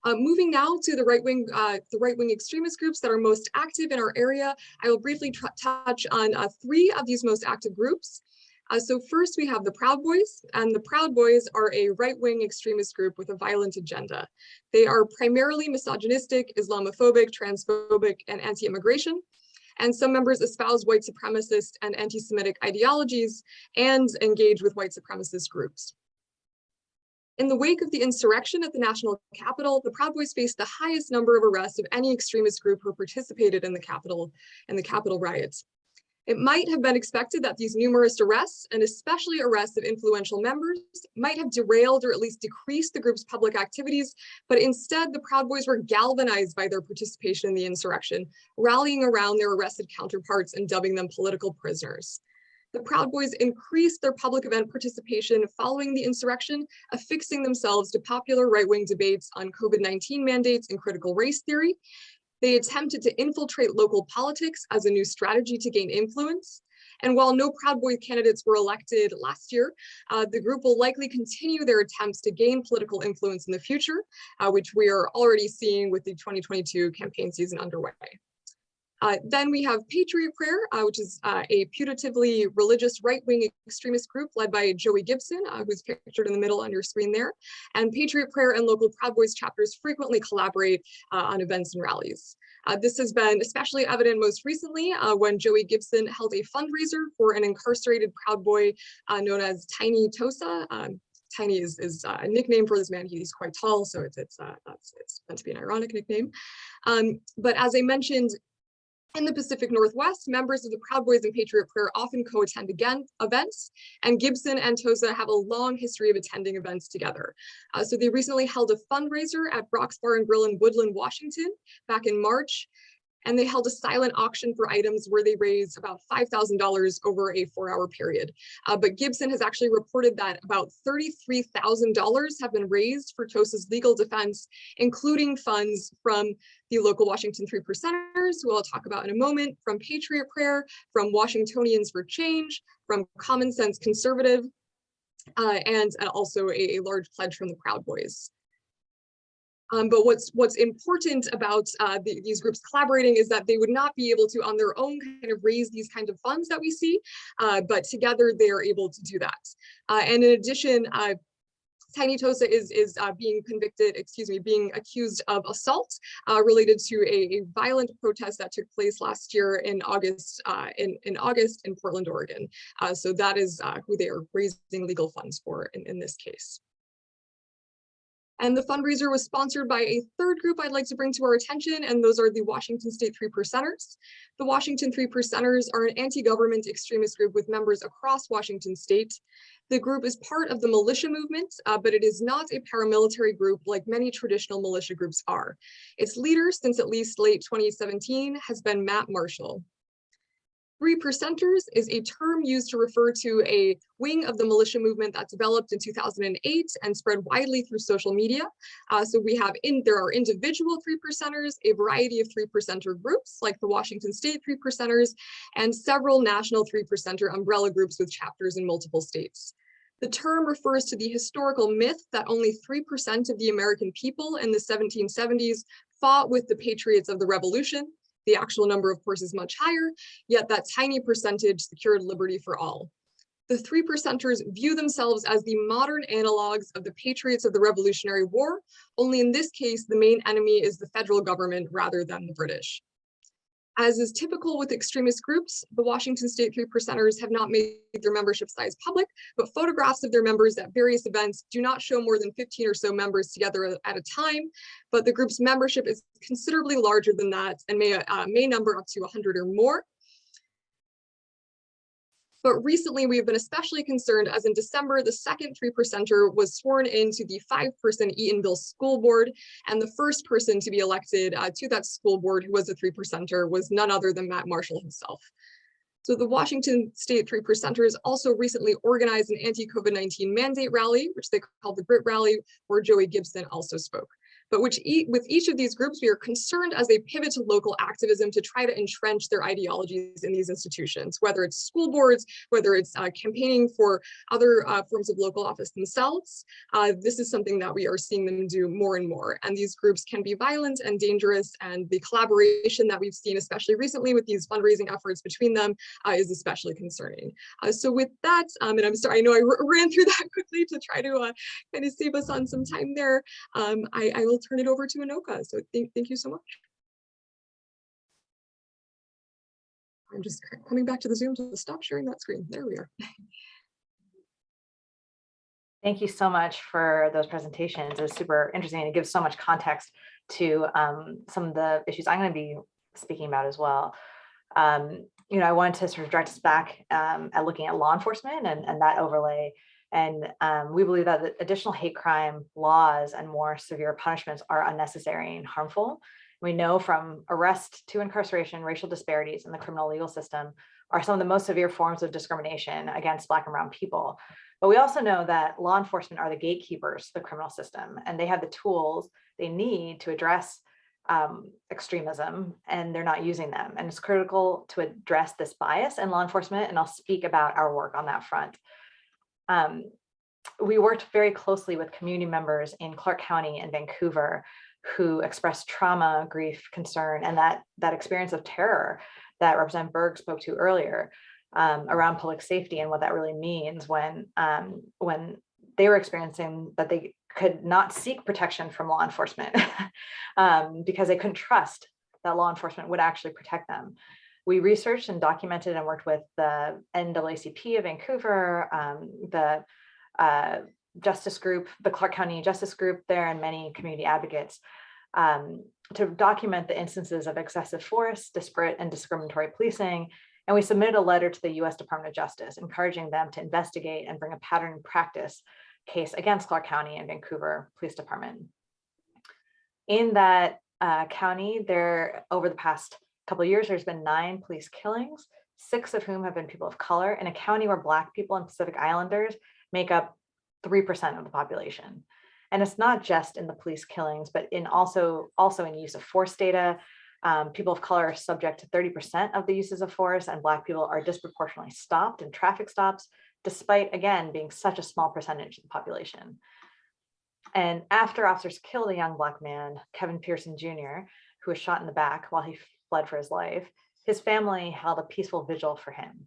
Moving now to the right-wing extremist groups that are most active in our area, I will briefly touch on 3 of these most active groups. So first we have the Proud Boys, and the Proud Boys are a right-wing extremist group with a violent agenda. They are primarily misogynistic, Islamophobic, transphobic, and anti-immigration. And some members espouse white supremacist and anti-Semitic ideologies and engage with white supremacist groups. In the wake of the insurrection at the National Capitol, the Proud Boys faced the highest number of arrests of any extremist group who participated in the Capitol riots. It might have been expected that these numerous arrests, and especially arrests of influential members, might have derailed or at least decreased the group's public activities, but instead the Proud Boys were galvanized by their participation in the insurrection, rallying around their arrested counterparts and dubbing them political prisoners. The Proud Boys increased their public event participation following the insurrection, affixing themselves to popular right-wing debates on COVID-19 mandates and critical race theory. They attempted to infiltrate local politics as a new strategy to gain influence. And while no Proud Boy candidates were elected last year, the group will likely continue their attempts to gain political influence in the future, which we are already seeing with the 2022 campaign season underway. Then we have Patriot Prayer, which is a putatively religious right-wing extremist group led by Joey Gibson, who's pictured in the middle on your screen there. And Patriot Prayer and local Proud Boys chapters frequently collaborate on events and rallies. This has been especially evident most recently when Joey Gibson held a fundraiser for an incarcerated Proud Boy known as Tiny Tosa. Tiny is a nickname for this man. He's quite tall, so it's meant to be an ironic nickname. But as I mentioned, in the Pacific Northwest, members of the Proud Boys and Patriot Prayer often co-attend events, and Gibson and Tosa have a long history of attending events together. So they recently held a fundraiser at Brock's Bar and Grill in Woodland, Washington, back in March, and they held a silent auction for items where they raised about $5,000 over a 4-hour period. But Gibson has actually reported that about $33,000 have been raised for Tosa's legal defense, including funds from the local Washington 3 Percenters, who I'll talk about in a moment, from Patriot Prayer, from Washingtonians for Change, from Common Sense Conservative, and also a large pledge from the Proud Boys. But what's important about these groups collaborating is that they would not be able to on their own kind of raise these kinds of funds that we see, but together they are able to do that. And in addition, Tiny Tosa is being accused of assault related to a violent protest that took place last year in August in Portland, Oregon. So that is who they are raising legal funds for in this case. And the fundraiser was sponsored by a third group I'd like to bring to our attention, and those are the Washington State 3 Percenters. The Washington 3 Percenters are an anti-government extremist group with members across Washington State. The group is part of the militia movement, but it is not a paramilitary group like many traditional militia groups are. Its leader, since at least late 2017, has been Matt Marshall. 3 Percenters is a term used to refer to a wing of the militia movement that developed in 2008 and spread widely through social media. So there are individual 3 Percenters, a variety of 3 Percenter groups like the Washington State 3 Percenters, and several national 3 Percenter umbrella groups with chapters in multiple states. The term refers to the historical myth that only 3% of the American people in the 1770s fought with the patriots of the Revolution. The actual number, of course, is much higher, yet that tiny percentage secured liberty for all. The 3 Percenters view themselves as the modern analogs of the patriots of the Revolutionary War, only in this case, the main enemy is the federal government rather than the British. As is typical with extremist groups, the Washington State 3 Percenters have not made their membership size public, but photographs of their members at various events do not show more than 15 or so members together at a time, but the group's membership is considerably larger than that and may number up to 100 or more. But recently, we have been especially concerned as in December, the second 3 Percenter was sworn into the 5-person Eatonville School Board, and the first person to be elected to that school board who was a 3 Percenter was none other than Matt Marshall himself. So the Washington State 3 Percenters also recently organized an anti-COVID-19 mandate rally, which they called the Grit Rally, where Joey Gibson also spoke. But with each of these groups, we are concerned as they pivot to local activism to try to entrench their ideologies in these institutions, whether it's school boards, whether it's campaigning for other forms of local office themselves. This is something that we are seeing them do more and more. And these groups can be violent and dangerous, and the collaboration that we've seen, especially recently with these fundraising efforts between them, is especially concerning. So with that, and I'm sorry, I know I ran through that quickly to try to kind of save us on some time there. I will turn it over to Enoka. So thank you so much. I'm just coming back to the Zoom to stop sharing that screen. There we are. Thank you so much for those presentations. It was super interesting and it gives so much context to some of the issues I'm going to be speaking about as well. I wanted to sort of direct us back at looking at law enforcement and that overlay. And we believe that the additional hate crime laws and more severe punishments are unnecessary and harmful. We know from arrest to incarceration, racial disparities in the criminal legal system are some of the most severe forms of discrimination against Black and brown people. But we also know that law enforcement are the gatekeepers of the criminal system, and they have the tools they need to address extremism, and they're not using them. And it's critical to address this bias in law enforcement, and I'll speak about our work on that front. We worked very closely with community members in Clark County and Vancouver who expressed trauma, grief, concern, and that experience of terror that Representative Berg spoke to earlier around public safety and what that really means when they were experiencing that they could not seek protection from law enforcement because they couldn't trust that law enforcement would actually protect them. We researched and documented and worked with the NAACP of Vancouver, the Justice Group, the Clark County Justice Group there, and many community advocates to document the instances of excessive force, disparate and discriminatory policing. And we submitted a letter to the U.S. Department of Justice, encouraging them to investigate and bring a pattern and practice case against Clark County and Vancouver Police Department. In that county, there over the past couple of years, there's been 9 police killings, 6 of whom have been people of color, in a county where Black people and Pacific Islanders make up 3% of the population. And it's not just in the police killings, but in also in use of force data. People of color are subject to 30% of the uses of force, and Black people are disproportionately stopped in traffic stops, despite, again, being such a small percentage of the population. And after officers killed a young Black man, Kevin Pearson Jr., who was shot in the back while he fled for his life, his family held a peaceful vigil for him.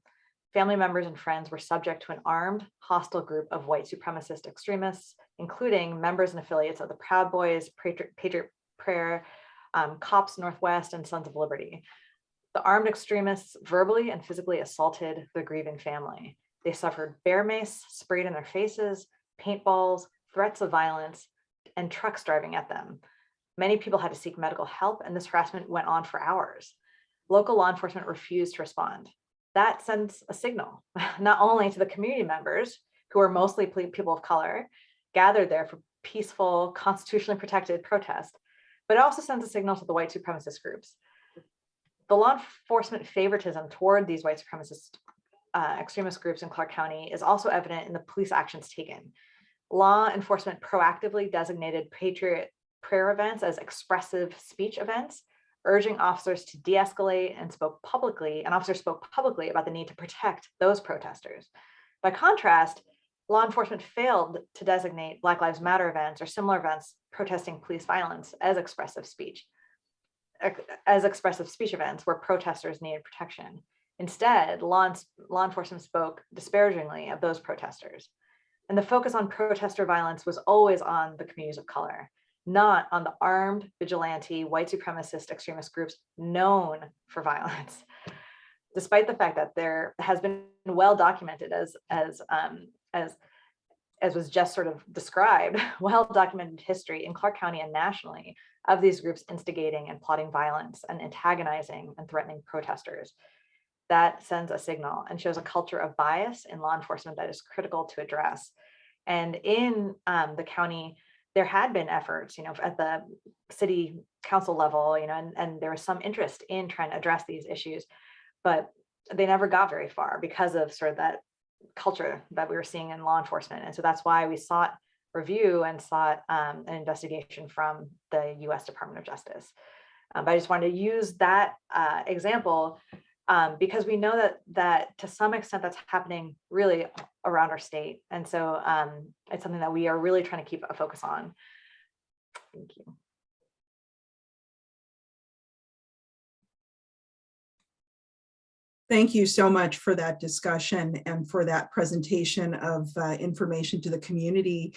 Family members and friends were subject to an armed, hostile group of white supremacist extremists, including members and affiliates of the Proud Boys, Patriot Prayer, Cops Northwest, and Sons of Liberty. The armed extremists verbally and physically assaulted the grieving family. They suffered bear mace sprayed in their faces, paintballs, threats of violence, and trucks driving at them. Many people had to seek medical help, and this harassment went on for hours. Local law enforcement refused to respond. That sends a signal, not only to the community members, who are mostly people of color, gathered there for peaceful, constitutionally protected protest, but it also sends a signal to the white supremacist groups. The law enforcement favoritism toward these white supremacist extremist groups in Clark County is also evident in the police actions taken. Law enforcement proactively designated Patriot Prayer events as expressive speech events, urging officers to de-escalate, and officers spoke publicly about the need to protect those protesters. By contrast, law enforcement failed to designate Black Lives Matter events or similar events protesting police violence as expressive speech events where protesters needed protection. Instead, law enforcement spoke disparagingly of those protesters. And the focus on protester violence was always on the communities of color, not on the armed, vigilante, white supremacist extremist groups known for violence. Despite the fact that there has been well documented, as was just sort of described, well documented history in Clark County and nationally of these groups instigating and plotting violence and antagonizing and threatening protesters. That sends a signal and shows a culture of bias in law enforcement that is critical to address. And in the county, there had been efforts, at the city council level, and there was some interest in trying to address these issues, but they never got very far because of sort of that culture that we were seeing in law enforcement. And so that's why we sought review and sought an investigation from the US Department of Justice. But I just wanted to use that example because we know that to some extent that's happening really around our state. And so it's something that we are really trying to keep a focus on. Thank you. Thank you so much for that discussion and for that presentation of information to the community.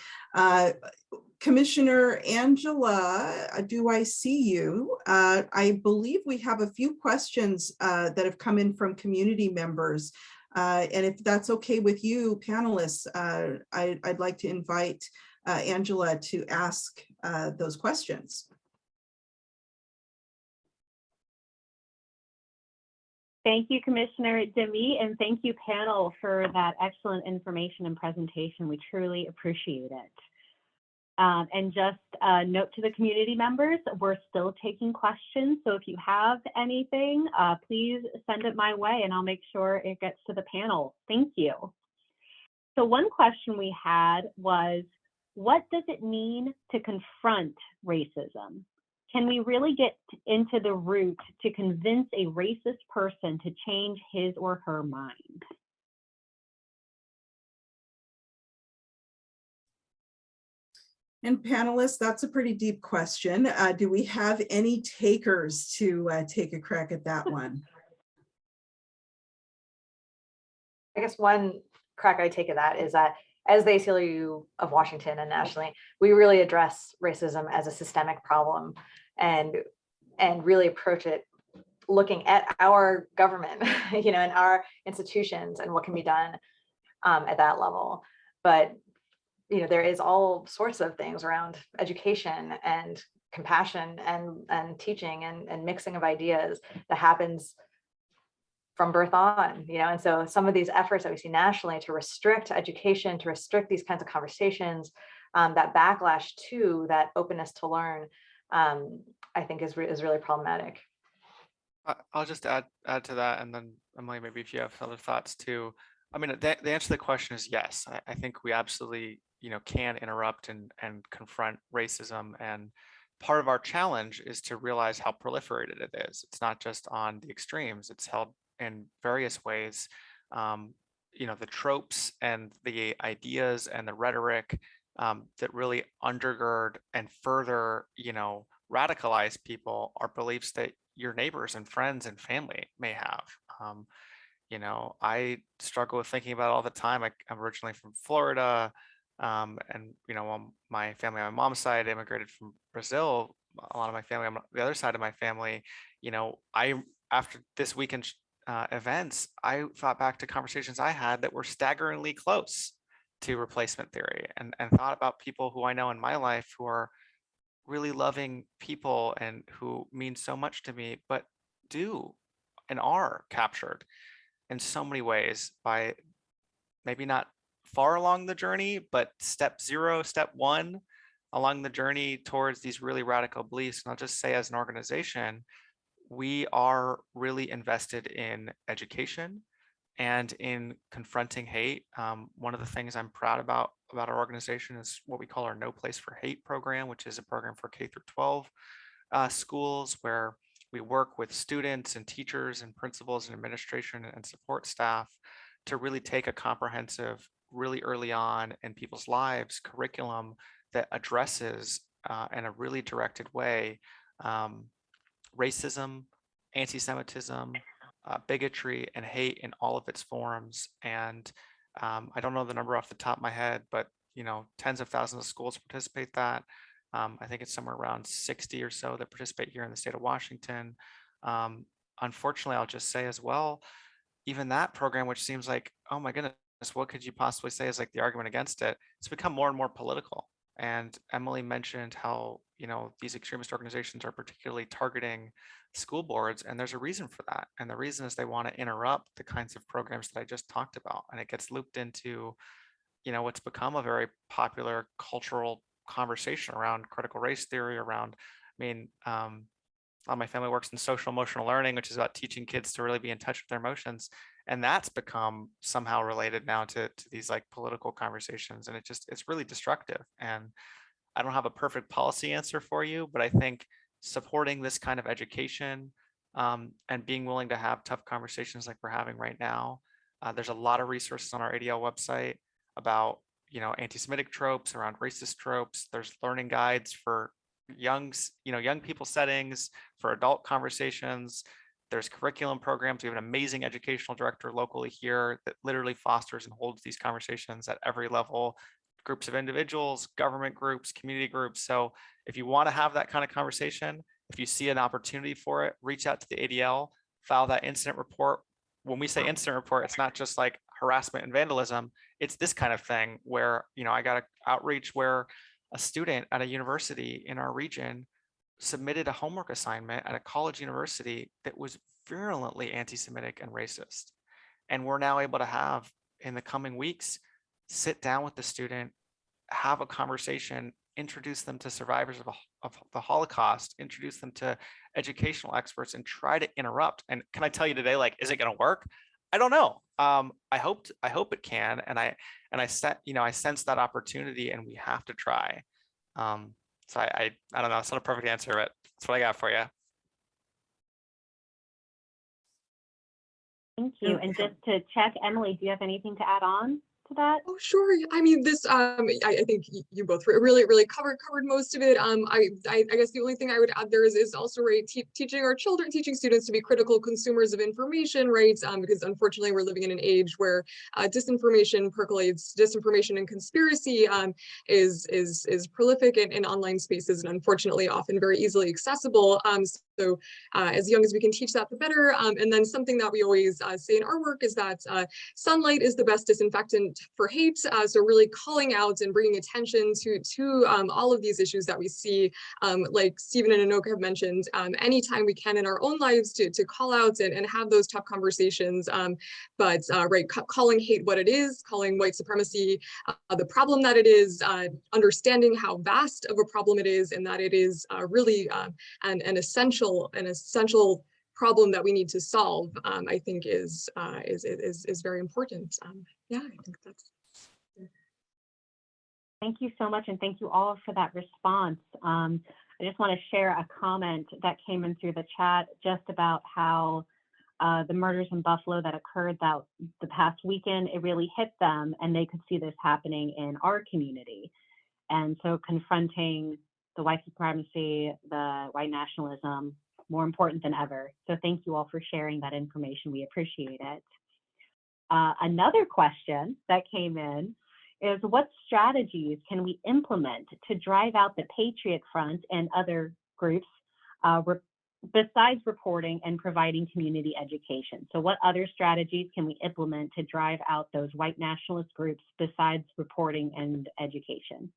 Commissioner Angela, do I see you? I believe we have a few questions that have come in from community members. And if that's okay with you, panelists, I'd like to invite Angela to ask those questions. Thank you, Commissioner Demi, and thank you, panel, for that excellent information and presentation. We truly appreciate it. And just a note to the community members, we're still taking questions. So if you have anything, please send it my way and I'll make sure it gets to the panel. Thank you. So one question we had was, what does it mean to confront racism? Can we really get into the root to convince a racist person to change his or her mind? And panelists, that's a pretty deep question. Do we have any takers to take a crack at that one? I guess one crack I take at that is that as the ACLU of Washington and nationally, we really address racism as a systemic problem and really approach it looking at our government, and our institutions and what can be done at that level. But there is all sorts of things around education and compassion and teaching and mixing of ideas that happens from birth on, and so some of these efforts that we see nationally to restrict education, to restrict these kinds of conversations, that backlash to that openness to learn, I think is really problematic. I'll just add to that, and then Emily, maybe if you have other thoughts too. I mean, the answer to the question is yes. I think we absolutely, can interrupt and confront racism. And part of our challenge is to realize how proliferated it is. It's not just on the extremes. It's held in various ways. The tropes and the ideas and the rhetoric that really undergird and further, radicalize people are beliefs that your neighbors and friends and family may have. I struggle with thinking about it all the time. I'm originally from Florida, and my family on my mom's side immigrated from Brazil. A lot of my family on the other side of my family, after this weekend's events, I thought back to conversations I had that were staggeringly close to replacement theory and thought about people who I know in my life who are really loving people and who mean so much to me, but do and are captured in so many ways by maybe not far along the journey, but step 0, step 1 along the journey towards these really radical beliefs. And I'll just say, as an organization, we are really invested in education and in confronting hate. One of the things I'm proud about our organization is what we call our No Place for Hate program, which is a program for K through 12 schools, where we work with students and teachers and principals and administration and support staff to really take a comprehensive, really early on in people's lives, curriculum that addresses in a really directed way racism, anti-Semitism, bigotry, and hate in all of its forms. And I don't know the number off the top of my head, but tens of thousands of schools participate that. I think it's somewhere around 60 or so that participate here in the state of Washington. Unfortunately, I'll just say as well, even that program, which seems like, oh my goodness, what could you possibly say is like the argument against it? It's become more and more political. And Emily mentioned how, these extremist organizations are particularly targeting school boards, and there's a reason for that. And the reason is they want to interrupt the kinds of programs that I just talked about. And it gets looped into, what's become a very popular cultural conversation around critical race theory, around, my family works in social emotional learning, which is about teaching kids to really be in touch with their emotions. And that's become somehow related now to these like political conversations. And it's really destructive. And I don't have a perfect policy answer for you, but I think supporting this kind of education and being willing to have tough conversations like we're having right now. There's a lot of resources on our ADL website about, anti-Semitic tropes, around racist tropes. There's learning guides for young people settings, for adult conversations. There's curriculum programs. We have an amazing educational director locally here that literally fosters and holds these conversations at every level, groups of individuals, government groups, community groups. So if you want to have that kind of conversation, if you see an opportunity for it, reach out to the ADL, file that incident report. When we say incident report, it's not just like harassment and vandalism. It's this kind of thing where, I got an outreach where a student at a university in our region submitted a homework assignment at a college university that was virulently anti-Semitic and racist. And we're now able to have, in the coming weeks, sit down with the student, have a conversation, introduce them to survivors of the Holocaust, introduce them to educational experts, and try to interrupt. And can I tell you today, like, is it going to work? I don't know. I hope it can. And I sense that opportunity, and we have to try. So I don't know. It's not a perfect answer, but that's what I got for you. Thank you. And just to check, Emily, do you have anything to add on to that? Oh, sure. I mean, this, I think you both really covered most of it. I guess the only thing I would add there is also, right, teaching students to be critical consumers of information, right? Because unfortunately we're living in an age where disinformation percolates, disinformation and conspiracy is prolific in online spaces, and unfortunately often very easily accessible. So as young as we can teach that, the better. And then something that we always say in our work is that sunlight is the best disinfectant for hate. So really calling out and bringing attention to all of these issues that we see, like Stephen and Enoka have mentioned, anytime we can in our own lives to call out and have those tough conversations. But right, calling hate what it is, calling white supremacy the problem that it is, understanding how vast of a problem it is, and that it is really an essential problem that we need to solve, I think is very important. Yeah, I think that's. Thank you so much, and thank you all for that response. I just want to share a comment that came in through the chat just about how the murders in Buffalo that occurred the past weekend, it really hit them, and they could see this happening in our community. And so confronting the white supremacy, the white nationalism, more important than ever. So thank you all for sharing that information. We appreciate it. Another question that came in is, what strategies can we implement to drive out the Patriot Front and other groups besides reporting and providing community education. So what other strategies can we implement to drive out those white nationalist groups besides reporting and education?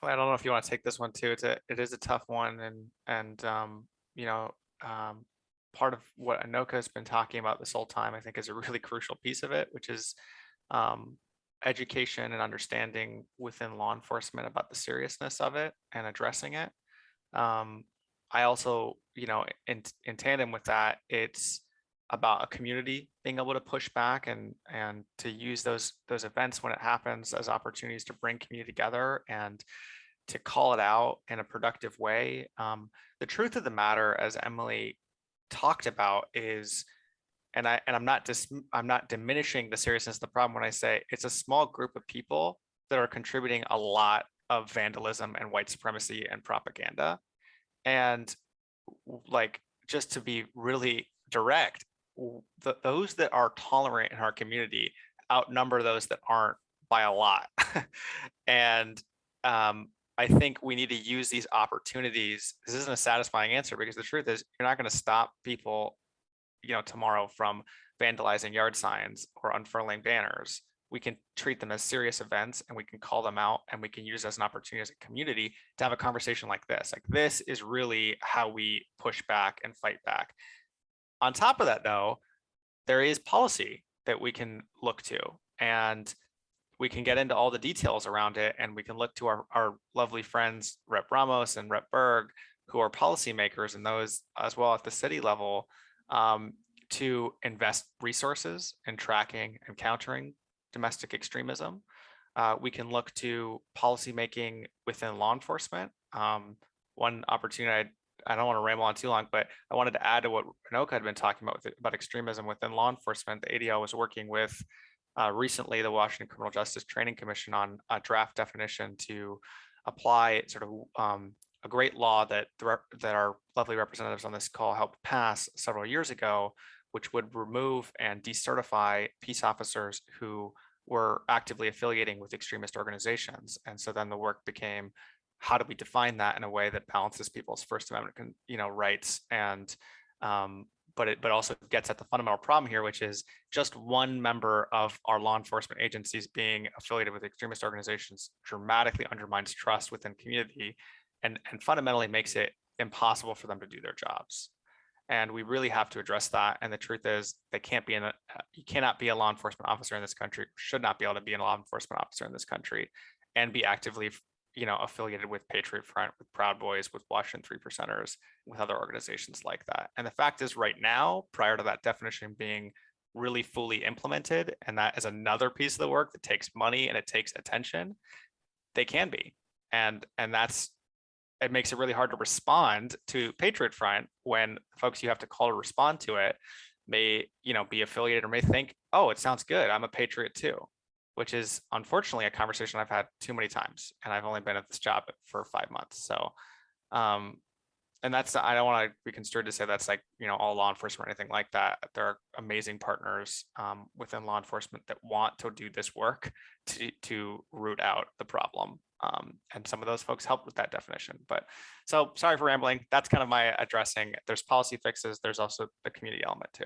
Well, I don't know if you want to take this one too. It is a tough one, and you know, part of what Enoka has been talking about this whole time, I think, is a really crucial piece of it, which is education and understanding within law enforcement about the seriousness of it and addressing it. I also, you know, in tandem with that, it's about a community being able to push back and to use those events when it happens as opportunities to bring community together and to call it out in a productive way. The truth of the matter, as Emily talked about, is, and I'm not diminishing the seriousness of the problem when I say it's a small group of people that are contributing a lot of vandalism and white supremacy and propaganda. And like, just to be really direct, those that are tolerant in our community outnumber those that aren't by a lot. And I think we need to use these opportunities. This isn't a satisfying answer, because the truth is you're not going to stop people, you know, tomorrow from vandalizing yard signs or unfurling banners. We can treat them as serious events, and we can call them out, and we can use as an opportunity as a community to have a conversation like this. Like, this is really how we push back and fight back. On top of that, though, there is policy that we can look to, and we can get into all the details around it, and we can look to our lovely friends, Rep Ramos and Rep Berg, who are policymakers, and those as well at the city level, to invest resources in tracking and countering domestic extremism. We can look to policymaking within law enforcement. One opportunity, I don't want to ramble on too long, but I wanted to add to what Enoka had been talking about extremism within law enforcement. The ADL was working with recently the Washington Criminal Justice Training Commission on a draft definition to apply sort of a great law that our lovely representatives on this call helped pass several years ago, which would remove and decertify peace officers who were actively affiliating with extremist organizations. And so then the work became, how do we define that in a way that balances people's First Amendment, you know, rights, and but also gets at the fundamental problem here, which is just one member of our law enforcement agencies being affiliated with extremist organizations dramatically undermines trust within community, and fundamentally makes it impossible for them to do their jobs. And we really have to address that. And the truth is, they can't be you cannot be a law enforcement officer in this country, should not be able to be a law enforcement officer in this country, and be actively, you know, affiliated with Patriot Front, with Proud Boys, with Washington 3%ers, with other organizations like that. And the fact is, right now, prior to that definition being really fully implemented, and that is another piece of the work that takes money and it takes attention, they can be. And that's, it makes it really hard to respond to Patriot Front when folks you have to call to respond to it may, you know, be affiliated or may think, oh, it sounds good, I'm a patriot too, which is unfortunately a conversation I've had too many times, and I've only been at this job for 5 months. So, and that's, I don't want to be construed to say that's like, you know, all law enforcement or anything like that. There are amazing partners within law enforcement that want to do this work to root out the problem. And some of those folks helped with that definition. But so sorry for rambling. That's kind of my addressing. There's policy fixes. There's also the community element too.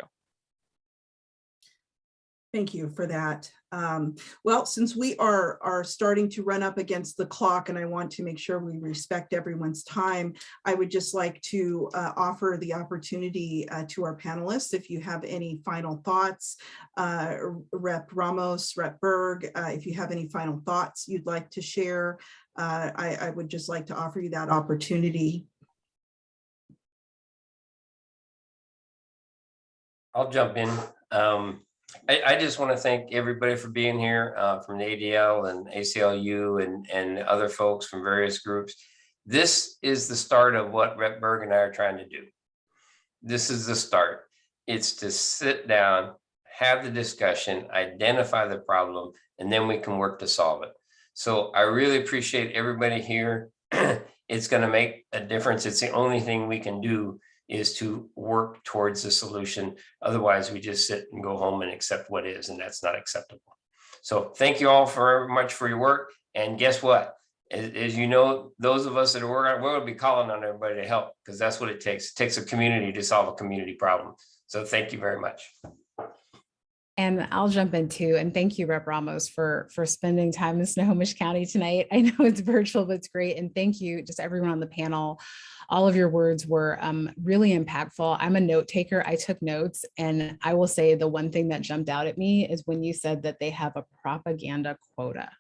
Thank you for that. Well, since we are starting to run up against the clock, and I want to make sure we respect everyone's time, I would just like to offer the opportunity to our panelists. If you have any final thoughts, Rep Ramos, Rep Berg, if you have any final thoughts you'd like to share, I would just like to offer you that opportunity. I'll jump in. I just want to thank everybody for being here, from the ADL and ACLU and other folks from various groups. This is the start of what Rep Berg and I are trying to do. This is the start. It's to sit down, have the discussion, identify the problem, and then we can work to solve it. So I really appreciate everybody here. It's going to make a difference. It's the only thing we can do is to work towards a solution. Otherwise, we just sit and go home and accept what is, and that's not acceptable. So thank you all very much for your work. And guess what? as you know, those of us that are working, we're going to be calling on everybody to help, because that's what it takes. It takes a community to solve a community problem. So thank you very much. And I'll jump in too. And thank you, Rep Ramos, for spending time in Snohomish County tonight. I know it's virtual, but it's great. And thank you, just everyone on the panel. All of your words were really impactful. I'm a note taker. I took notes, and I will say the one thing that jumped out at me is when you said that they have a propaganda quota.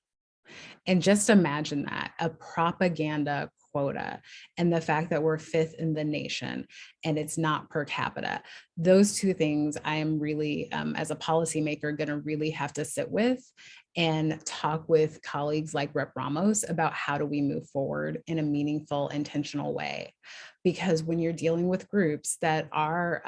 And just imagine that, a propaganda quota, and the fact that we're 5th in the nation and it's not per capita. Those two things I am really, as a policymaker, going to really have to sit with and talk with colleagues like Rep Ramos about how do we move forward in a meaningful, intentional way. Because when you're dealing with groups that are,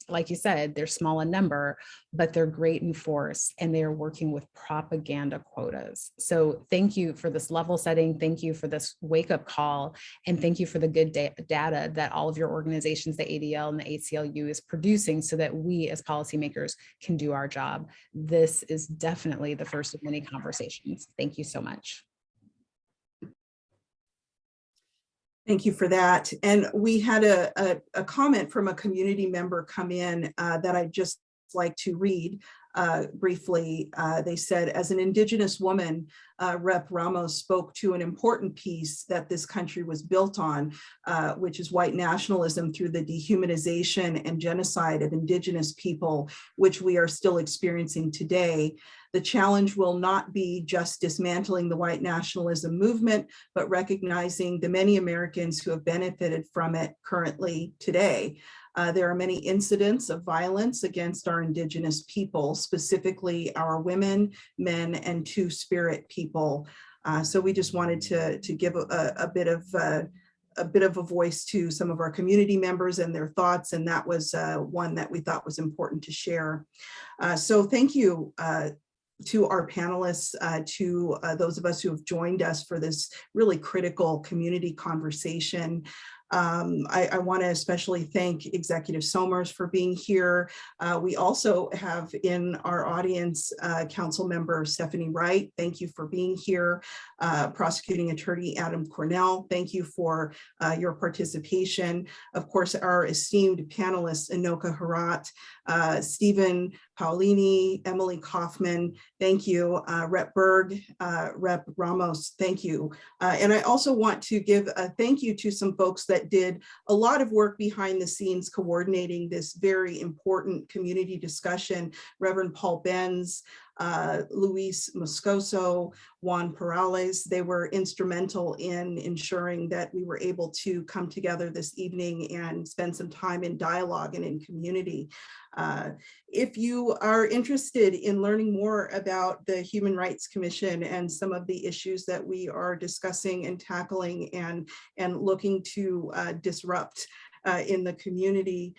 like you said, they're small in number, but they're great in force, and they are working with propaganda quotas. So thank you for this level setting. Thank you for this wake up call. And thank you for the good data that all of your organizations, the ADL and the ACLU, is producing so that we as policymakers can do our job. This is definitely the first of many conversations. Thank you so much. Thank you for that. And we had a comment from a community member come in that I'd just like to read briefly. They said, as an Indigenous woman, Rep Ramos spoke to an important piece that this country was built on, which is white nationalism through the dehumanization and genocide of Indigenous people, which we are still experiencing today. The challenge will not be just dismantling the white nationalism movement, but recognizing the many Americans who have benefited from it currently today. There are many incidents of violence against our Indigenous people, specifically our women, men, and Two-Spirit people. So we just wanted to give a bit of a voice to some of our community members and their thoughts, and that was one that we thought was important to share. So thank you to our panelists, to those of us who have joined us for this really critical community conversation. I want to especially thank Executive Somers for being here. We also have in our audience Council Member Stephanie Wright. Thank you for being here. Prosecuting Attorney Adam Cornell, thank you for your participation. Of course, our esteemed panelists, Enoka Herat, Stephen Paolini, Emily Kaufman, thank you. Rep Berg, Rep Ramos, thank you. And I also want to give a thank you to some folks that did a lot of work behind the scenes coordinating this very important community discussion. Reverend Paul Benz, Luis Moscoso, Juan Perales, they were instrumental in ensuring that we were able to come together this evening and spend some time in dialogue and in community. If you are interested in learning more about the Human Rights Commission and some of the issues that we are discussing and tackling and looking to disrupt in the community,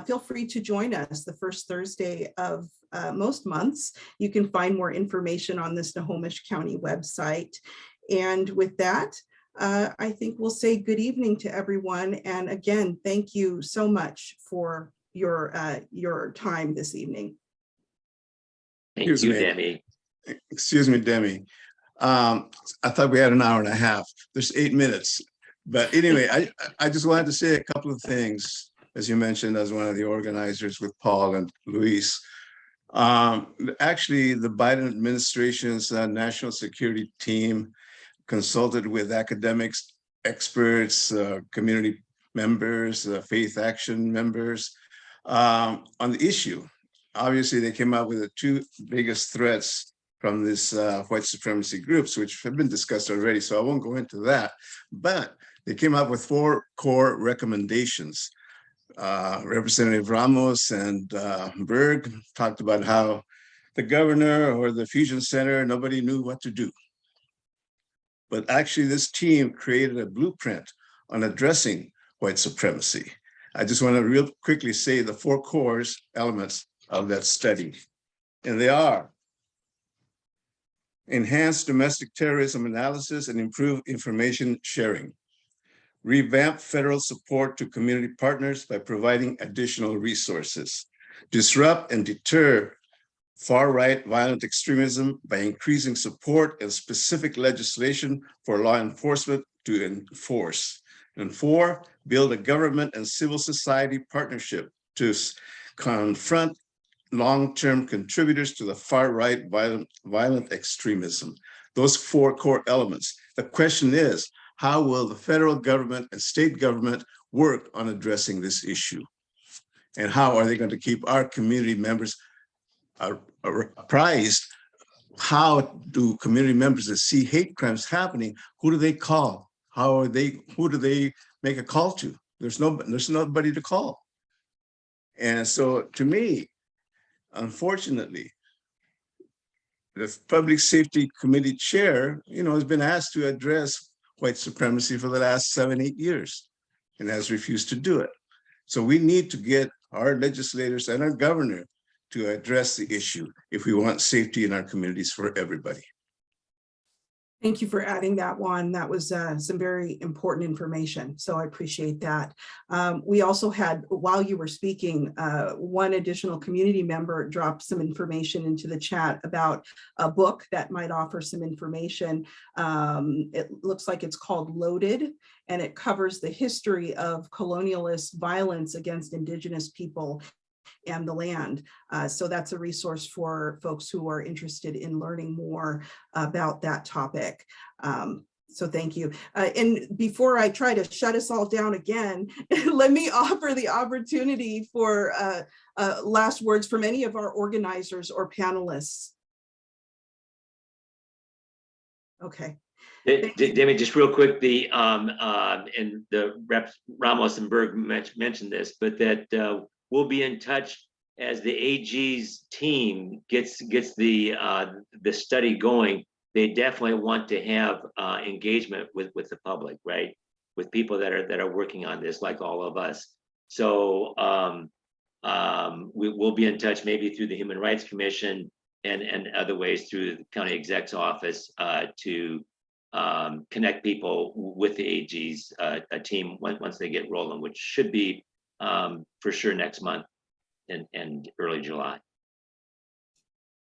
feel free to join us the first Thursday of most months. You can find more information on the Snohomish County website. And with that, I think we'll say good evening to everyone. And again, thank you so much for your time this evening. Thank you, Demi. Excuse me, Demi. I thought we had an hour and a half. There's 8 minutes. But anyway, I just wanted to say a couple of things, as you mentioned, as one of the organizers with Paul and Luis. Actually, the Biden administration's national security team consulted with academics, experts, community members, faith action members on the issue. Obviously, they came out with the 2 biggest threats from this white supremacy groups, which have been discussed already, so I won't go into that. But they came up with 4 core recommendations. Representative Ramos and Berg talked about how the governor or the Fusion Center, nobody knew what to do. But actually, this team created a blueprint on addressing white supremacy. I just want to real quickly say the 4 core elements of that study. And they are: enhance domestic terrorism analysis and improve information sharing. Revamp federal support to community partners by providing additional resources. Disrupt and deter far-right violent extremism by increasing support and specific legislation for law enforcement to enforce. And 4, build a government and civil society partnership to confront long-term contributors to the far-right violent extremism. Those 4 core elements. The question is, how will the federal government and state government work on addressing this issue? And how are they going to keep our community members apprised? How do community members that see hate crimes happening, who do they call? Who do they make a call to? There's nobody to call. And so to me, unfortunately, the Public Safety Committee chair, has been asked to address white supremacy for the last 7-8 years and has refused to do it. So we need to get our legislators and our governor to address the issue if we want safety in our communities for everybody. Thank you for adding that one. That was some very important information, so I appreciate that. We also had, while you were speaking, one additional community member dropped some information into the chat about a book that might offer some information. It looks like it's called Loaded, and it covers the history of colonialist violence against Indigenous people and the land. So that's a resource for folks who are interested in learning more about that topic. So thank you. And before I try to shut us all down again, let me offer the opportunity for last words from any of our organizers or panelists. Okay. Demi, just real quick, and the reps Ramos and Berg mentioned this, but that we'll be in touch as the AG's team gets the study going. They definitely want to have engagement with the public, right? With people that are working on this, like all of us. So we'll be in touch maybe through the Human Rights Commission and other ways through the county exec's office to connect people with the AG's team once they get rolling, which should be for sure next month and early July.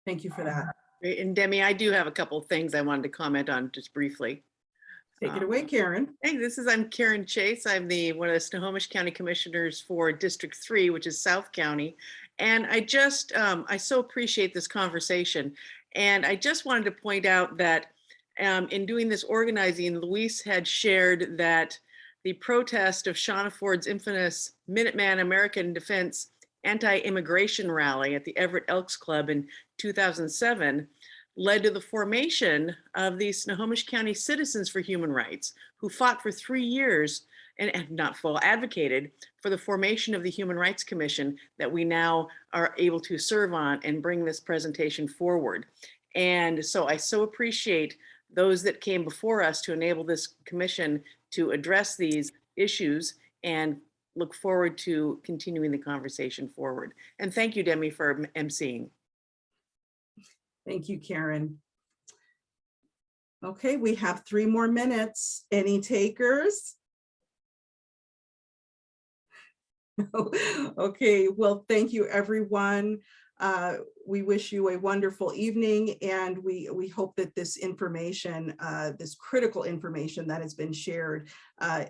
Thank you for that. Great. And Demi, I do have a couple of things I wanted to comment on just briefly. Take it away, Karen. Hey, I'm Karen Chase. I'm one of the Snohomish County Commissioners for District 3, which is South County. And I so appreciate this conversation. And I just wanted to point out that in doing this organizing, Luis had shared that the protest of Shauna Ford's infamous Minuteman American Defense anti-immigration rally at the Everett Elks Club in 2007 led to the formation of the Snohomish County Citizens for Human Rights, who fought for 3 years and advocated for the formation of the Human Rights Commission that we now are able to serve on and bring this presentation forward. And so I so appreciate those that came before us to enable this commission to address these issues and look forward to continuing the conversation forward. And thank you, Demi, for emceeing. Thank you, Karen. Okay, we have 3 more minutes. Any takers? Okay, well, thank you, everyone. We wish you a wonderful evening, and we hope that this information, this critical information that has been shared,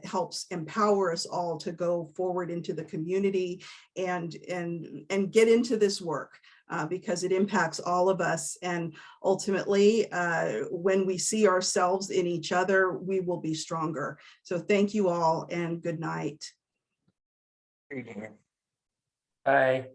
helps empower us all to go forward into the community and get into this work, because it impacts all of us. And ultimately, when we see ourselves in each other, we will be stronger. So thank you all, and good night. Bye.